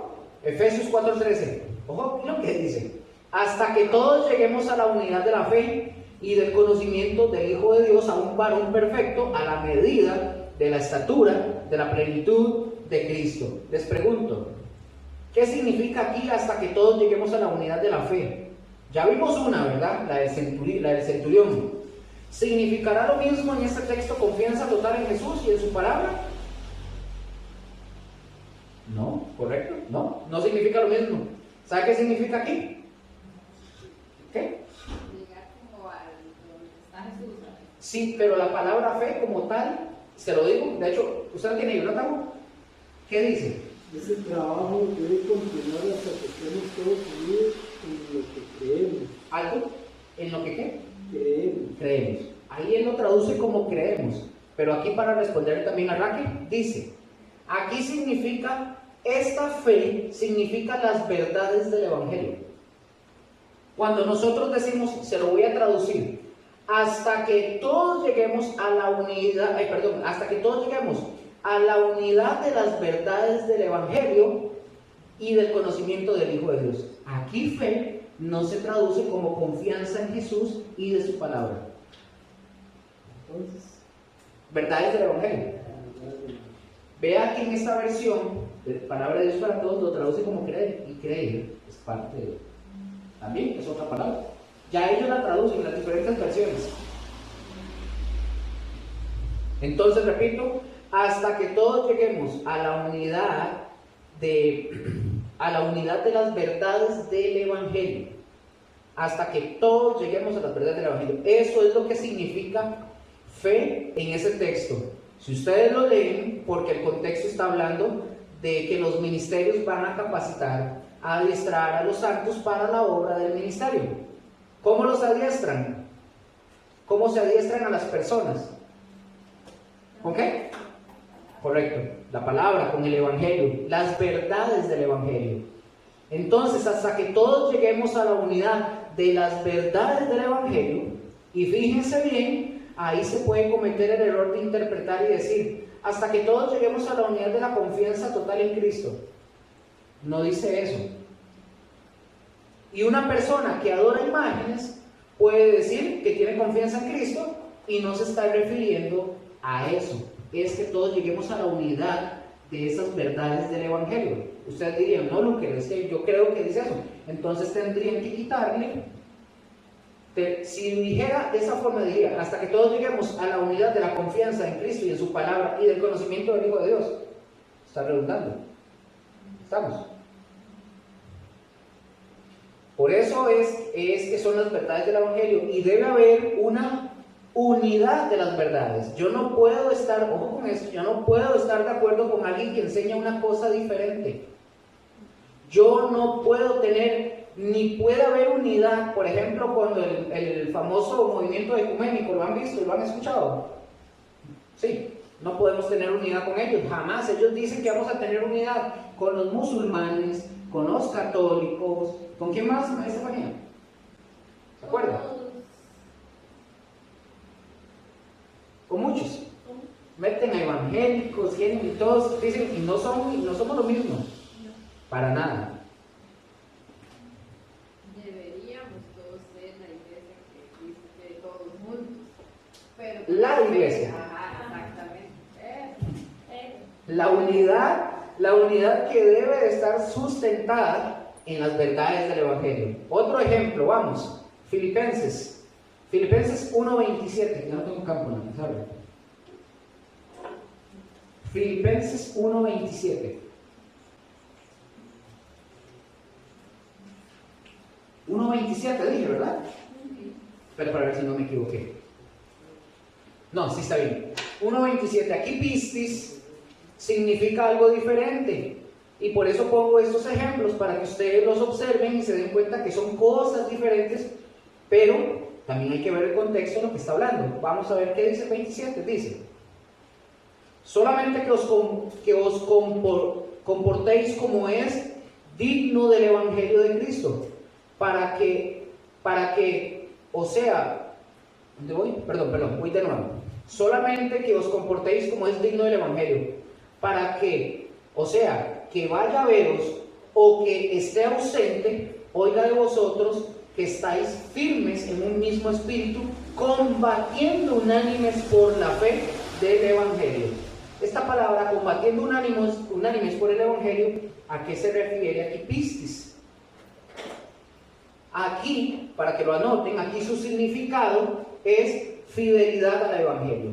Efesios 4:13. Ojo lo que dice. Hasta que todos lleguemos a la unidad de la fe y del conocimiento del Hijo de Dios, a un varón perfecto, a la medida de la estatura, de la plenitud de Cristo. Les pregunto, ¿qué significa aquí hasta que todos lleguemos a la unidad de la fe? Ya vimos una, ¿verdad? La del centurión. ¿Significará lo mismo en este texto confianza total en Jesús y en su palabra? No, ¿correcto? No significa lo mismo. ¿Sabe qué significa aquí? ¿Qué? Llegar como al donde está Jesús, ¿verdad? Sí, pero la palabra fe como tal, se lo digo, de hecho, ¿usted tiene ahí, ¿no? ¿Qué dice? Ese trabajo debe continuar hasta que estemos todos unidos en lo que creemos. ¿Algo? ¿En lo que qué? Creemos. Ahí él lo traduce como creemos. Pero aquí, para responder también a Raquel, dice, aquí significa, esta fe significa las verdades del Evangelio. Cuando nosotros decimos, se lo voy a traducir, hasta que todos lleguemos a la unidad, hasta que todos lleguemos a la unidad de las verdades del Evangelio y del conocimiento del Hijo de Dios. Aquí fe no se traduce como confianza en Jesús y de su palabra. Entonces, Verdades del Evangelio. Vea que en esta versión de Palabra de Dios para Todos lo traduce como creer, y creer es parte de, también es otra palabra. Ya ellos la traducen en las diferentes versiones. Entonces, repito, hasta que todos lleguemos a la unidad de las verdades del Evangelio. Hasta que todos lleguemos a las verdades del Evangelio. Eso es lo que significa fe en ese texto. Si ustedes lo leen, porque el contexto está hablando de que los ministerios van a capacitar, a adiestrar a los santos para la obra del ministerio. ¿Cómo los adiestran? ¿Cómo se adiestran a las personas? ¿Con qué? Correcto, la palabra, con el Evangelio, las verdades del Evangelio. Entonces, hasta que todos lleguemos a la unidad de las verdades del Evangelio, y fíjense bien, ahí se puede cometer el error de interpretar y decir, hasta que todos lleguemos a la unidad de la confianza total en Cristo. No dice eso. Y una persona que adora imágenes puede decir que tiene confianza en Cristo y no se está refiriendo a eso. Es que todos lleguemos a la unidad de esas verdades del Evangelio. Ustedes dirían, no, Luque, es que yo creo que dice eso. Entonces tendrían que quitarle. Si dijera de esa forma, diría, hasta que todos lleguemos a la unidad de la confianza en Cristo y en su palabra y del conocimiento del Hijo de Dios. Está redundando. ¿Estamos? Por eso es que son las verdades del Evangelio, y debe haber una unidad de las verdades. Yo no puedo estar, ojo con esto, yo no puedo estar de acuerdo con alguien que enseña una cosa diferente. Yo no puedo tener, ni puede haber unidad, por ejemplo, cuando el famoso movimiento ecuménico, ¿lo han visto? ¿Lo han escuchado? Sí, no podemos tener unidad con ellos, jamás. Ellos dicen que vamos a tener unidad con los musulmanes, con los católicos. ¿Con quién más, maestra Estefanía? ¿Se acuerda? Con muchos. Meten a evangélicos, y todos dicen, y no somos lo mismo. Para nada. Deberíamos todos ser la iglesia que existe todos juntos. Pero La iglesia. Ajá, exactamente. La unidad que debe de estar sustentada en las verdades del Evangelio. Otro ejemplo, vamos. Filipenses 1:27. Ya no tengo campo, no, ¿sabe? Filipenses 1:27. 1:27 dije, ¿verdad? Pero para ver si no me equivoqué. No, sí está bien. 1:27. Aquí pistis significa algo diferente. Y por eso pongo estos ejemplos, para que ustedes los observen y se den cuenta que son cosas diferentes, pero también hay que ver el contexto de lo que está hablando. Vamos a ver qué dice el 27. Dice, solamente que os comportéis como es digno del Evangelio de Cristo, para que, o sea, ¿dónde voy? Perdón, voy de nuevo. Solamente que os comportéis como es digno del Evangelio, para que, o sea, que vaya a veros o que esté ausente, oiga de vosotros que estáis firmes en un mismo espíritu, combatiendo unánimes por la fe del Evangelio. Esta palabra, combatiendo unánimes por el Evangelio, ¿a qué se refiere aquí? Pistis. Aquí, para que lo anoten, aquí su significado es fidelidad al Evangelio.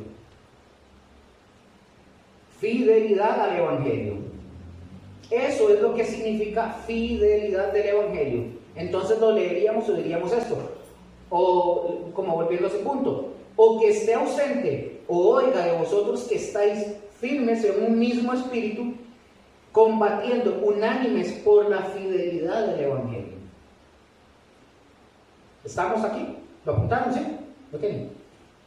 Fidelidad al Evangelio. Eso es lo que significa fidelidad del Evangelio. Entonces lo leeríamos o diríamos esto, o como volviendo a ese punto, o que esté ausente, o oiga de vosotros que estáis firmes en un mismo espíritu, combatiendo unánimes por la fidelidad del Evangelio. ¿Estamos aquí? ¿Lo apuntaron, sí? ¿Lo tienen?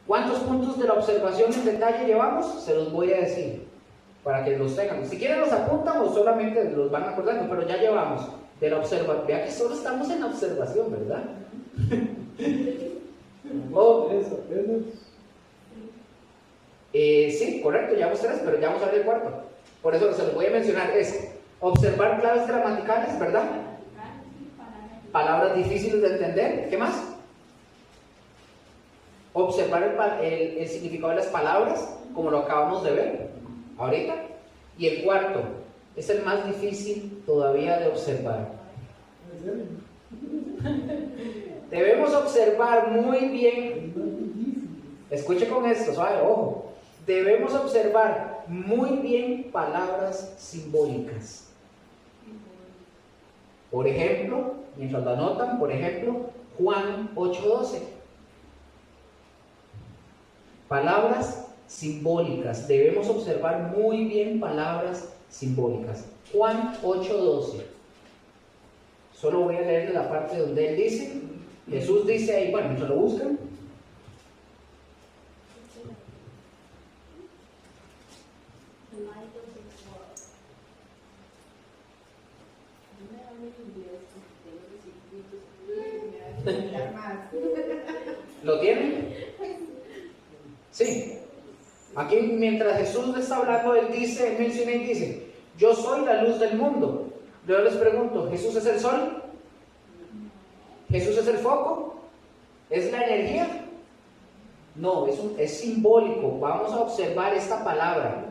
¿Cuántos puntos de la observación en detalle llevamos? Se los voy a decir, para que los tengan. Si quieren los apuntan o solamente los van acordando, pero ya llevamos de la observación. Vea que solo estamos en la observación, ¿verdad? Sí, correcto, llevamos 3, pero ya vamos a ver el cuarto. Por eso se los voy a mencionar. Es observar claves gramaticales, ¿verdad? Palabras difíciles de entender. ¿Qué más? Observar el significado de las palabras, como lo acabamos de ver ahorita. Y el cuarto es el más difícil todavía de observar. Debemos observar muy bien. Escuche con esto, suave, ojo. Debemos observar muy bien palabras simbólicas. Por ejemplo, mientras lo anotan, por ejemplo, Juan 8:12. Palabras simbólicas. Debemos observar muy bien palabras simbólicas. Juan 8:12. Solo voy a leer la parte donde él dice, Jesús dice ahí, bueno, mientras lo buscan. ¿Lo tienen? Sí. Aquí mientras Jesús le está hablando, él dice, él menciona y dice, yo soy la luz del mundo. Yo les pregunto, ¿Jesús es el sol? ¿Jesús es el foco? ¿Es la energía? No, es simbólico. Vamos a observar esta palabra.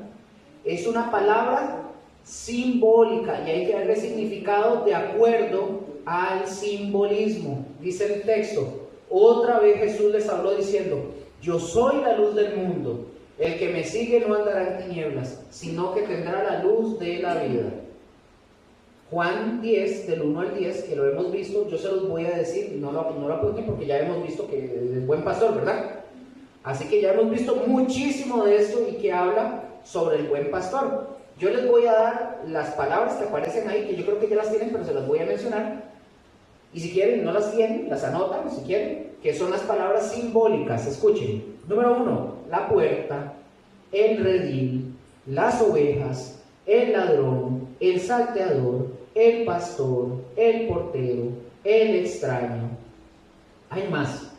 Es una palabra simbólica y hay que darle significado de acuerdo al simbolismo. Dice el texto, otra vez Jesús les habló diciendo, yo soy la luz del mundo, el que me sigue no andará en tinieblas, sino que tendrá la luz de la vida. Juan 10, del 1 al 10, que lo hemos visto, yo se los voy a decir, no lo apunten porque ya hemos visto que es el buen pastor, ¿verdad? Así que ya hemos visto muchísimo de esto y que habla sobre el buen pastor. Yo les voy a dar las palabras que aparecen ahí, que yo creo que ya las tienen, pero se las voy a mencionar. Y si quieren, no las tienen, las anotan, si quieren, que son las palabras simbólicas. Escuchen. Número 1, la puerta, el redil, las ovejas, el ladrón, el salteador, el pastor, el portero, el extraño. Hay más,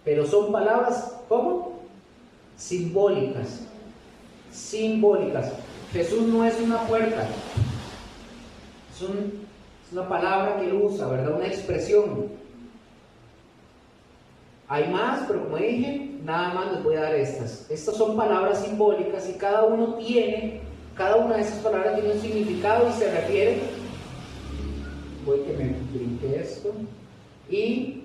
pero son palabras, ¿cómo? Simbólicas. Simbólicas. Jesús no es una puerta, es una palabra que él usa, ¿verdad? Una expresión. Hay más, pero como dije, nada más les voy a dar estas. Estas son palabras simbólicas y cada una de esas palabras tiene un significado y se refiere, voy que me brinque esto, y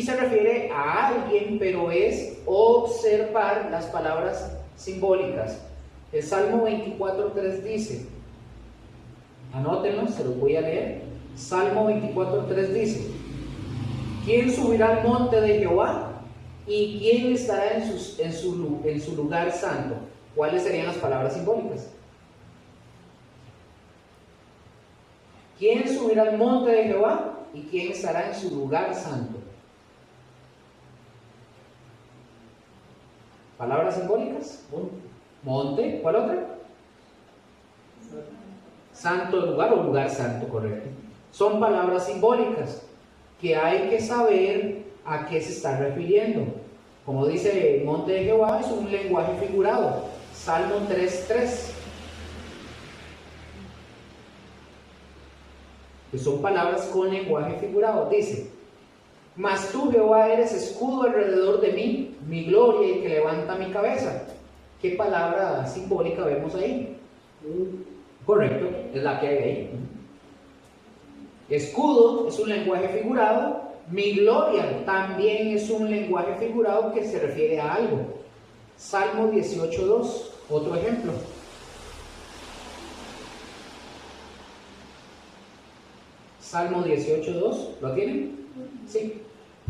se refiere a alguien, pero es observar las palabras simbólicas. El Salmo 24:3 dice, anótenlo, se los voy a leer. Salmo 24:3 dice, ¿quién subirá al monte de Jehová? ¿Y quién estará en su lugar santo? ¿Cuáles serían las palabras simbólicas? ¿Quién subirá al monte de Jehová? ¿Y quién estará en su lugar santo? ¿Palabras simbólicas? Monte. ¿Cuál otra? Santo lugar o lugar santo, correcto. Son palabras simbólicas que hay que saber a qué se está refiriendo. Como dice monte de Jehová, es un lenguaje figurado. Salmo 3:3. que son palabras con lenguaje figurado. Dice: mas tú, Jehová, eres escudo alrededor de mí, mi gloria y el que levanta mi cabeza. ¿Qué palabra simbólica vemos ahí? Correcto, es la que hay ahí. Escudo es un lenguaje figurado. Mi gloria también es un lenguaje figurado que se refiere a algo. Salmo 18:2, otro ejemplo. Salmo 18:2, ¿lo tienen? Sí.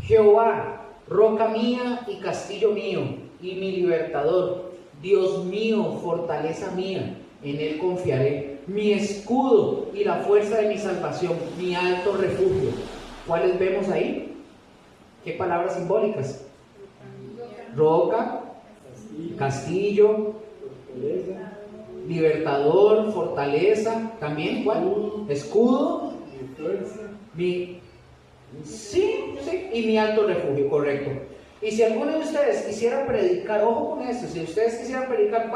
Jehová, roca mía y castillo mío, y mi libertador, Dios mío, fortaleza mía, en él confiaré, mi escudo y la fuerza de mi salvación, mi alto refugio. ¿Cuáles vemos ahí? ¿Qué palabras simbólicas? Roca, castillo, libertador, fortaleza. ¿También cuál? Escudo, mi... Sí, y mi alto refugio, correcto. Y si alguno de ustedes quisiera predicar, ojo con esto, si ustedes quisieran predicar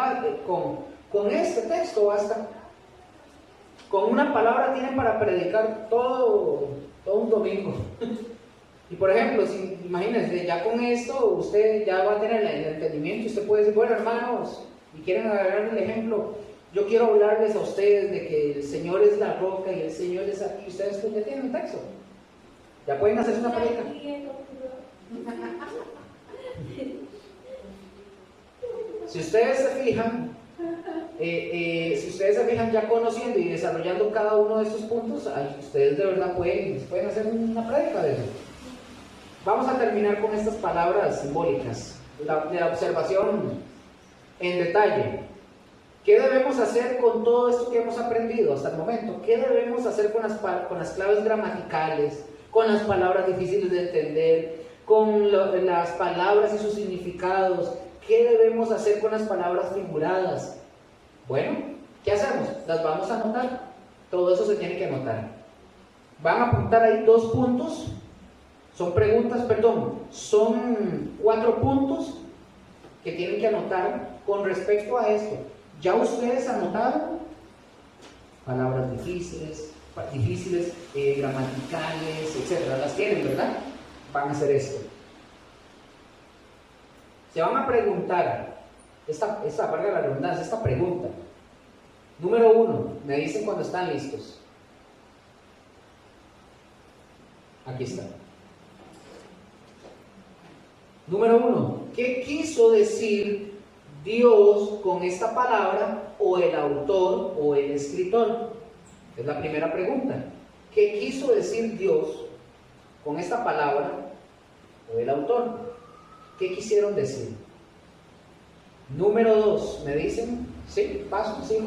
con este texto, basta. Con una palabra tienen para predicar todo un domingo. Y por ejemplo, imagínense, ya con esto usted ya va a tener el entendimiento. Usted puede decir: bueno, hermanos, y quieren agarrar el ejemplo, yo quiero hablarles a ustedes de que el Señor es la roca y el Señor es aquí. Y ustedes pues ya tienen un texto, ya pueden hacer una predica. Si ustedes se fijan, ya conociendo y desarrollando cada uno de estos puntos, ustedes de verdad pueden hacer una prédica de eso. Vamos a terminar con estas palabras simbólicas, la observación en detalle. ¿Qué debemos hacer con todo esto que hemos aprendido hasta el momento? ¿Qué debemos hacer con las claves gramaticales, con las palabras difíciles de entender, con las palabras y sus significados? ¿Qué debemos hacer con las palabras figuradas? Bueno, ¿qué hacemos? Las vamos a anotar. Todo eso se tiene que anotar. Van a apuntar ahí 2 puntos. Son 4 puntos que tienen que anotar con respecto a esto. Ya ustedes anotaron palabras difíciles, gramaticales, etcétera. Las tienen, ¿verdad? Van a hacer esto. Se van a preguntar, valga la redundancia, esta pregunta. Número 1, me dicen cuando están listos. Aquí está. Número 1, ¿qué quiso decir Dios con esta palabra, o el autor o el escritor? Es la primera pregunta. ¿Qué quiso decir Dios con esta palabra o el autor? ¿Qué quisieron decir? Número 2, ¿me dicen? ¿Sí? ¿Paso? ¿Sí?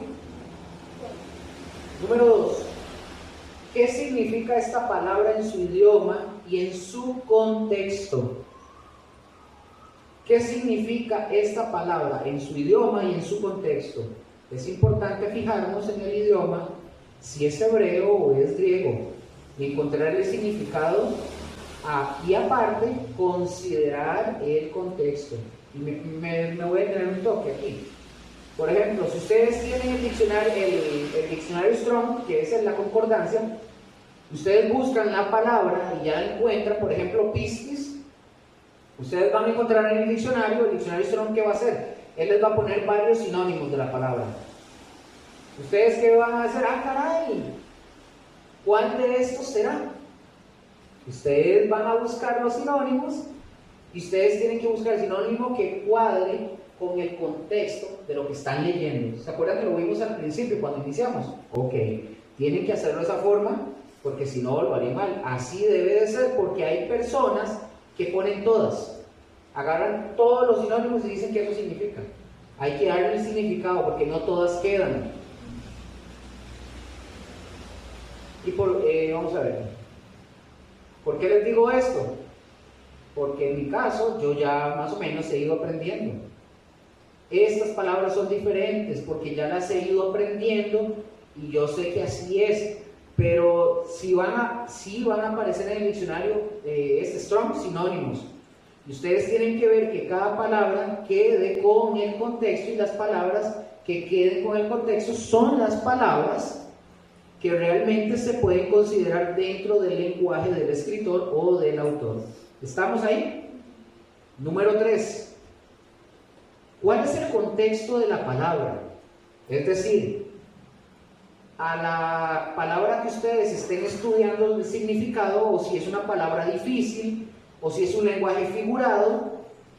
Número 2, ¿qué significa esta palabra en su idioma y en su contexto? ¿Qué significa esta palabra en su idioma y en su contexto? Es importante fijarnos en el idioma, si es hebreo o es griego, y encontrar el significado, y aparte considerar el contexto. Y me voy a tener un toque aquí. Por ejemplo, si ustedes tienen el diccionario Strong, que es la concordancia, ustedes buscan la palabra y ya la encuentran. Por ejemplo, piscis. Ustedes van a encontrar en el diccionario Strong, ¿qué va a hacer? Él les va a poner varios sinónimos de la palabra. ¿Ustedes qué van a hacer? ¡Ah, caray! ¿Cuál de estos será? Ustedes van a buscar los sinónimos y ustedes tienen que buscar el sinónimo que cuadre con el contexto de lo que están leyendo. ¿Se acuerdan que lo vimos al principio cuando iniciamos? Ok, tienen que hacerlo de esa forma porque si no lo harían mal. Así debe de ser, porque hay personas que ponen todas, agarran todos los sinónimos y dicen que eso significa. Hay que darle el significado porque no todas quedan. Y vamos a ver, ¿por qué les digo esto? Porque en mi caso yo ya más o menos he ido aprendiendo. Estas palabras son diferentes porque ya las he ido aprendiendo y yo sé que así es. Pero sí van a aparecer en el diccionario Strong sinónimos. Y ustedes tienen que ver que cada palabra quede con el contexto, y las palabras que queden con el contexto son las palabras que realmente se pueden considerar dentro del lenguaje del escritor o del autor. ¿Estamos ahí? Número 3. ¿Cuál es el contexto de la palabra? Es decir, a la palabra que ustedes estén estudiando el significado, o si es una palabra difícil, o si es un lenguaje figurado,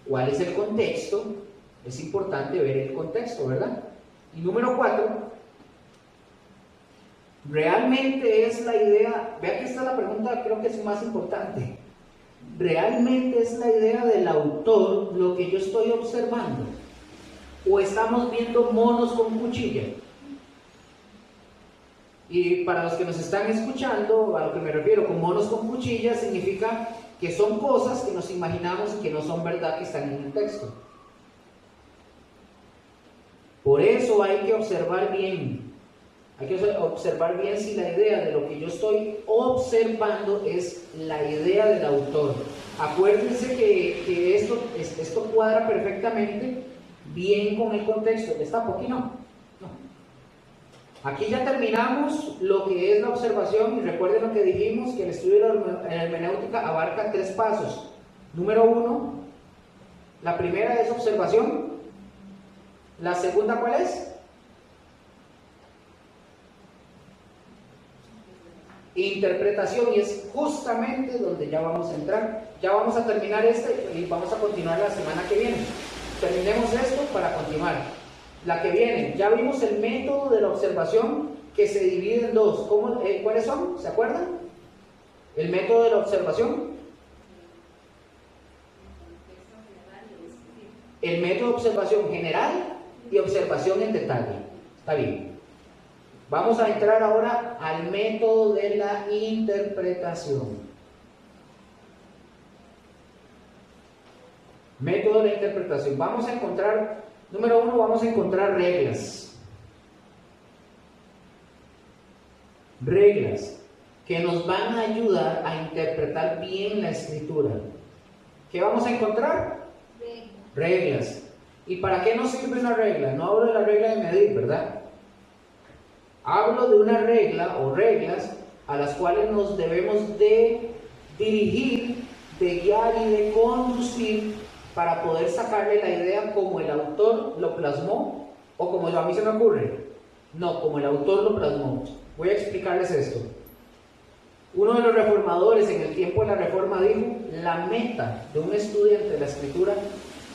¿cuál es el contexto? Es importante ver el contexto, ¿verdad? Y número 4, ¿realmente es la idea? Vea que esta es la pregunta, creo que es más importante. ¿Realmente es la idea del autor lo que yo estoy observando? ¿O estamos viendo monos con cuchilla? Y para los que nos están escuchando, a lo que me refiero con monos con cuchilla, significa que son cosas que nos imaginamos y que no son verdad, que están en el texto. Por eso hay que observar bien. Hay que observar bien si la idea de lo que yo estoy observando es la idea del autor. Acuérdense que esto cuadra perfectamente bien con el contexto. ¿Está por aquí? No. Aquí ya terminamos lo que es la observación, y recuerden lo que dijimos, que el estudio de la hermenéutica abarca 3 pasos. Número 1, la primera es observación. La segunda, ¿cuál es? Interpretación, y es justamente donde ya vamos a entrar. Ya vamos a terminar y vamos a continuar la semana que viene. Terminemos esto para continuar. La que viene, ya vimos el método de la observación, que se divide en 2. ¿Cuáles son? ¿Se acuerdan? El método de la observación. El método de observación general y observación en detalle. Está bien. Vamos a entrar ahora al método de la interpretación. Método de la interpretación. Vamos a encontrar, número 1, vamos a encontrar reglas. Reglas que nos van a ayudar a interpretar bien la escritura. ¿Qué vamos a encontrar? Reglas. ¿Y para qué nos sirve una regla? No hablo de la regla de medir, ¿verdad? Hablo de una regla o reglas a las cuales nos debemos de dirigir, de guiar y de conducir para poder sacarle la idea como el autor lo plasmó, o como a mí se me ocurre. No, como el autor lo plasmó. Voy a explicarles esto. Uno de los reformadores en el tiempo de la Reforma dijo: la meta de un estudiante de la Escritura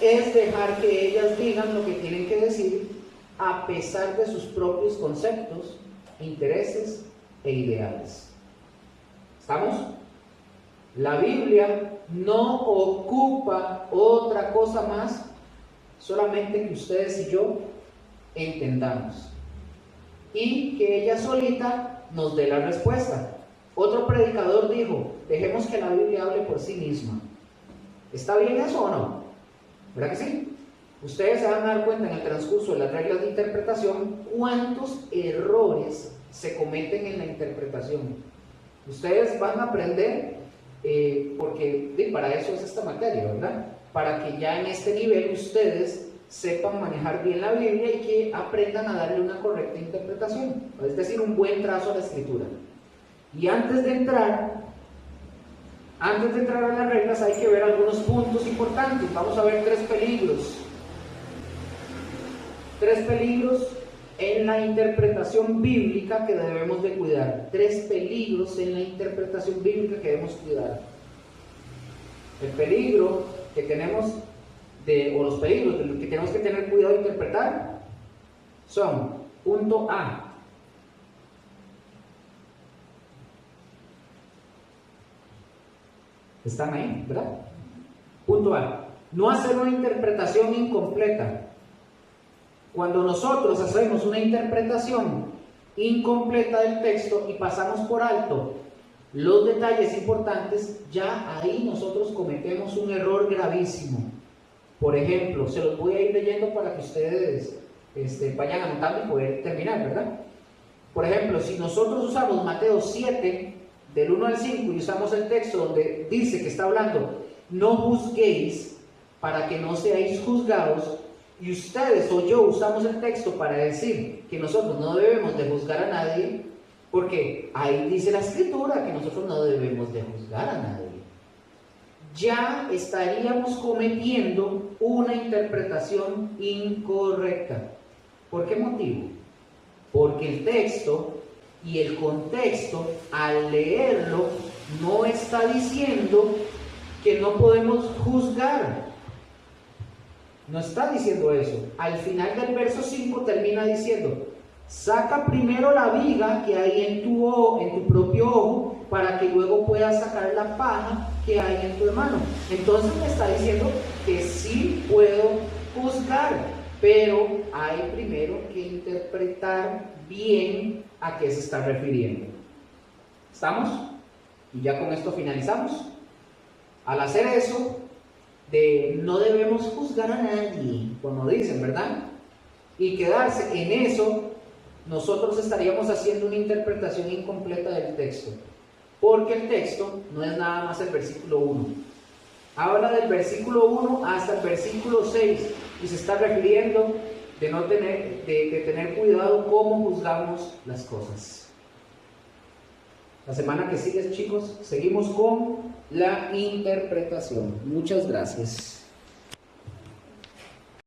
es dejar que ellas digan lo que tienen que decir, a pesar de sus propios conceptos, intereses e ideales. ¿Estamos? La Biblia no ocupa otra cosa más, solamente que ustedes y yo entendamos, y que ella solita nos dé la respuesta. Otro predicador dijo: dejemos que la Biblia hable por sí misma. ¿Está bien eso o no? ¿Verdad que sí? Ustedes se van a dar cuenta en el transcurso de las reglas de interpretación cuántos errores se cometen en la interpretación. Ustedes van a aprender, porque para eso es esta materia, ¿verdad? Para que ya en este nivel ustedes sepan manejar bien la Biblia y que aprendan a darle una correcta interpretación, es decir, un buen trazo a la escritura. Y antes de entrar a las reglas hay que ver algunos puntos importantes. Vamos a ver 3 peligros. 3 peligros en la interpretación bíblica que debemos de cuidar. 3 peligros en la interpretación bíblica que debemos cuidar. El peligro que tenemos o los peligros de los que tenemos que tener cuidado de interpretar son: punto A, están ahí, ¿verdad? Punto A, no hacer una interpretación incompleta. Cuando nosotros hacemos una interpretación incompleta del texto y pasamos por alto los detalles importantes, ya ahí nosotros cometemos un error gravísimo. Por ejemplo, se los voy a ir leyendo para que ustedes vayan anotando y poder terminar, ¿verdad? Por ejemplo, si nosotros usamos Mateo 7, del 1 al 5, y usamos el texto donde dice que está hablando: no juzguéis para que no seáis juzgados, y ustedes o yo usamos el texto para decir que nosotros no debemos de juzgar a nadie, Porque ahí dice la Escritura que nosotros no debemos de juzgar a nadie. Ya estaríamos cometiendo una interpretación incorrecta. ¿Por qué motivo? Porque el texto y el contexto, al leerlo, no está diciendo que no podemos juzgar. No está diciendo eso. Al final del verso 5 termina diciendo: saca primero la viga que hay en tu propio ojo, para que luego puedas sacar la paja que hay en tu hermano. Entonces me está diciendo que sí puedo juzgar, pero hay primero que interpretar bien a qué se está refiriendo. ¿Estamos? Y ya con esto finalizamos. Al hacer eso, no debemos juzgar a nadie, como dicen, ¿verdad? Y quedarse en eso, nosotros estaríamos haciendo una interpretación incompleta del texto, porque el texto no es nada más el versículo 1. Habla del versículo 1 hasta el versículo 6 y se está refiriendo de tener cuidado cómo juzgamos las cosas. La semana que sigue, chicos, seguimos con la interpretación. Muchas gracias.